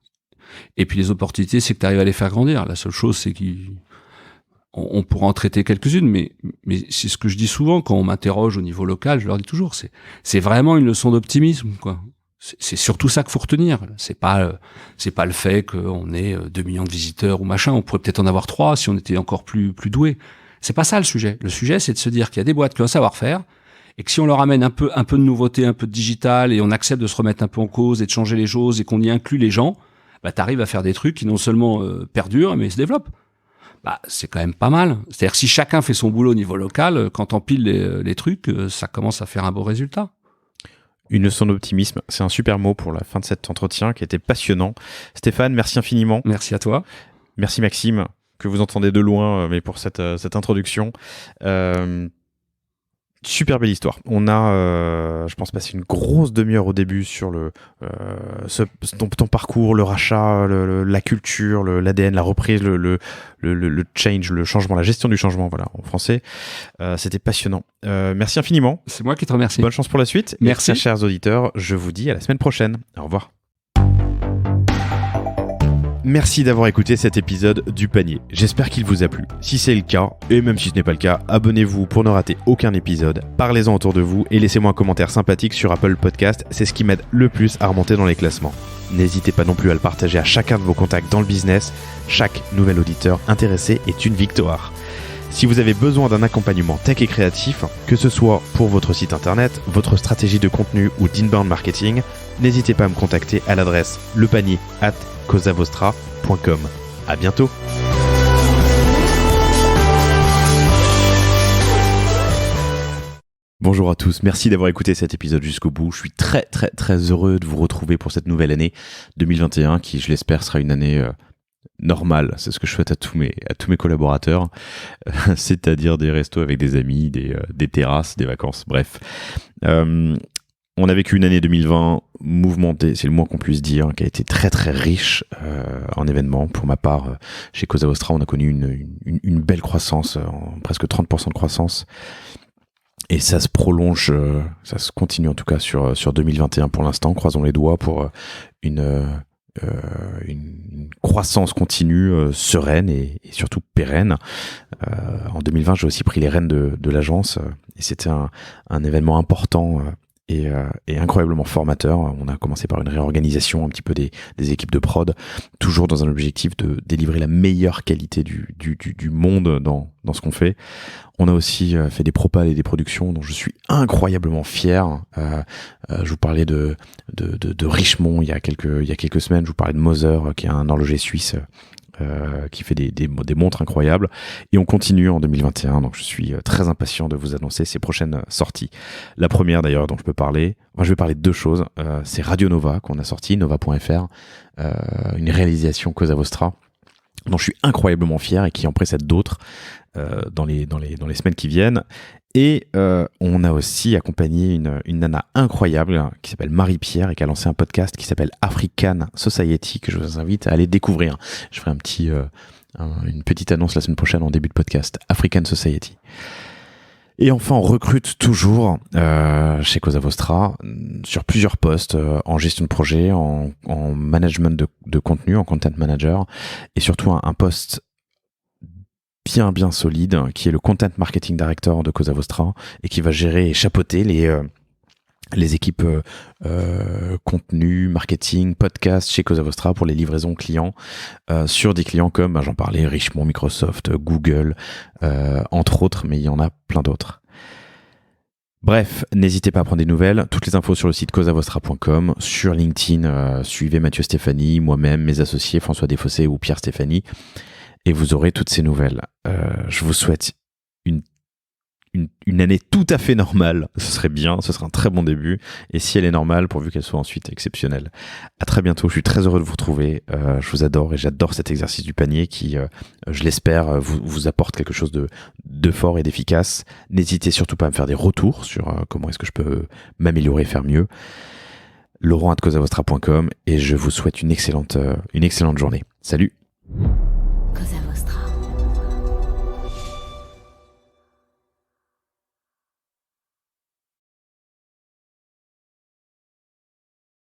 [SPEAKER 2] Et puis les opportunités, c'est que tu arrives à les faire grandir. La seule chose, c'est qu'on pourra en traiter quelques-unes, mais c'est ce que je dis souvent quand on m'interroge au niveau local, je leur dis toujours, c'est vraiment une leçon d'optimisme, quoi. C'est surtout ça qu'il faut retenir. C'est pas le fait qu'on ait 2 millions de visiteurs ou machin. On pourrait peut-être en avoir 3 si on était encore plus doué. C'est pas ça le sujet. Le sujet, c'est de se dire qu'il y a des boîtes qui ont un savoir-faire et que si on leur amène un peu de nouveauté, un peu de digital et on accepte de se remettre un peu en cause et de changer les choses et qu'on y inclut les gens, t'arrives à faire des trucs qui non seulement perdurent, mais se développent. C'est quand même pas mal. C'est-à-dire que si chacun fait son boulot au niveau local, quand on pile les trucs, ça commence à faire un beau résultat.
[SPEAKER 3] Une leçon d'optimisme, c'est un super mot pour la fin de cet entretien qui était passionnant. Stéphane, merci infiniment.
[SPEAKER 2] Merci à toi.
[SPEAKER 3] Merci Maxime, que vous entendez de loin, mais pour cette introduction. Super belle histoire. On a, je pense, passé une grosse demi-heure au début sur ton parcours, le rachat, la culture, l'ADN, la reprise, le change, le changement, la gestion du changement, voilà, en français. C'était passionnant. Merci infiniment.
[SPEAKER 2] C'est moi qui te remercie.
[SPEAKER 3] Bonne chance pour la suite.
[SPEAKER 2] Merci.
[SPEAKER 3] Et, chers auditeurs, je vous dis à la semaine prochaine. Au revoir. Merci d'avoir écouté cet épisode du panier. J'espère qu'il vous a plu. Si c'est le cas, et même si ce n'est pas le cas, abonnez-vous pour ne rater aucun épisode. Parlez-en autour de vous et laissez-moi un commentaire sympathique sur Apple Podcast. C'est ce qui m'aide le plus à remonter dans les classements. N'hésitez pas non plus à le partager à chacun de vos contacts dans le business. Chaque nouvel auditeur intéressé est une victoire. Si vous avez besoin d'un accompagnement tech et créatif, que ce soit pour votre site internet, votre stratégie de contenu ou d'inbound marketing, n'hésitez pas à me contacter à l'adresse lepanier@cosavostra.com. À bientôt. Bonjour à tous, merci d'avoir écouté cet épisode jusqu'au bout. Je suis très très très heureux de vous retrouver pour cette nouvelle année 2021 qui, je l'espère, sera une année normale. C'est ce que je souhaite à tous mes collaborateurs, c'est-à-dire des restos avec des amis, des terrasses, des vacances, bref. On a vécu une année 2020 mouvementée, c'est le moins qu'on puisse dire, qui a été très très riche en événements. Pour ma part, chez Cosa Vostra, on a connu une belle croissance, presque 30% de croissance. Et ça se prolonge, ça se continue en tout cas sur 2021 pour l'instant. Croisons les doigts pour une croissance continue, sereine et surtout pérenne. En 2020, j'ai aussi pris les rênes de l'agence et c'était un événement important et incroyablement formateur. On a commencé par une réorganisation un petit peu des équipes de prod, toujours dans un objectif de délivrer la meilleure qualité du monde dans ce qu'on fait. On a aussi fait des propals et des productions dont je suis incroyablement fier. Je vous parlais de Richemont il y a quelques semaines. Je vous parlais de Moser, qui est un horloger suisse qui fait des montres incroyables. Et on continue en 2021, donc je suis très impatient de vous annoncer ces prochaines sorties. La première d'ailleurs dont je peux parler, je vais parler de 2 choses. C'est Radio Nova qu'on a sorti, nova.fr, une réalisation Cosa Vostra dont je suis incroyablement fier et qui en précède d'autres dans les semaines qui viennent. Et on a aussi accompagné une nana incroyable qui s'appelle Marie-Pierre et qui a lancé un podcast qui s'appelle African Society, que je vous invite à aller découvrir. Je ferai une petite annonce la semaine prochaine en début de podcast. African Society. Et enfin, on recrute toujours chez Cosa Vostra sur plusieurs postes en gestion de projet, en management de contenu, en content manager, et surtout un poste bien solide qui est le content marketing director de Cosa Vostra et qui va gérer et chapeauter les équipes contenu, marketing, podcast chez Cosa Vostra pour les livraisons clients sur des clients comme, j'en parlais, Richemont, Microsoft, Google, entre autres, mais il y en a plein d'autres. Bref, n'hésitez pas à prendre des nouvelles. Toutes les infos sur le site cosavostra.com, sur LinkedIn, suivez Mathieu Stéphanie, moi-même, mes associés François Desfossés ou Pierre Stéphanie, et vous aurez toutes ces nouvelles. Je vous souhaite une année tout à fait normale. Ce serait bien, ce serait un très bon début. Et si elle est normale, pourvu qu'elle soit ensuite exceptionnelle. À très bientôt, je suis très heureux de vous retrouver. Je vous adore et j'adore cet exercice du panier qui, je l'espère, vous apporte quelque chose de fort et d'efficace. N'hésitez surtout pas à me faire des retours sur comment est-ce que je peux m'améliorer et faire mieux. Laurent@cosavostra.com et je vous souhaite une excellente journée. Salut!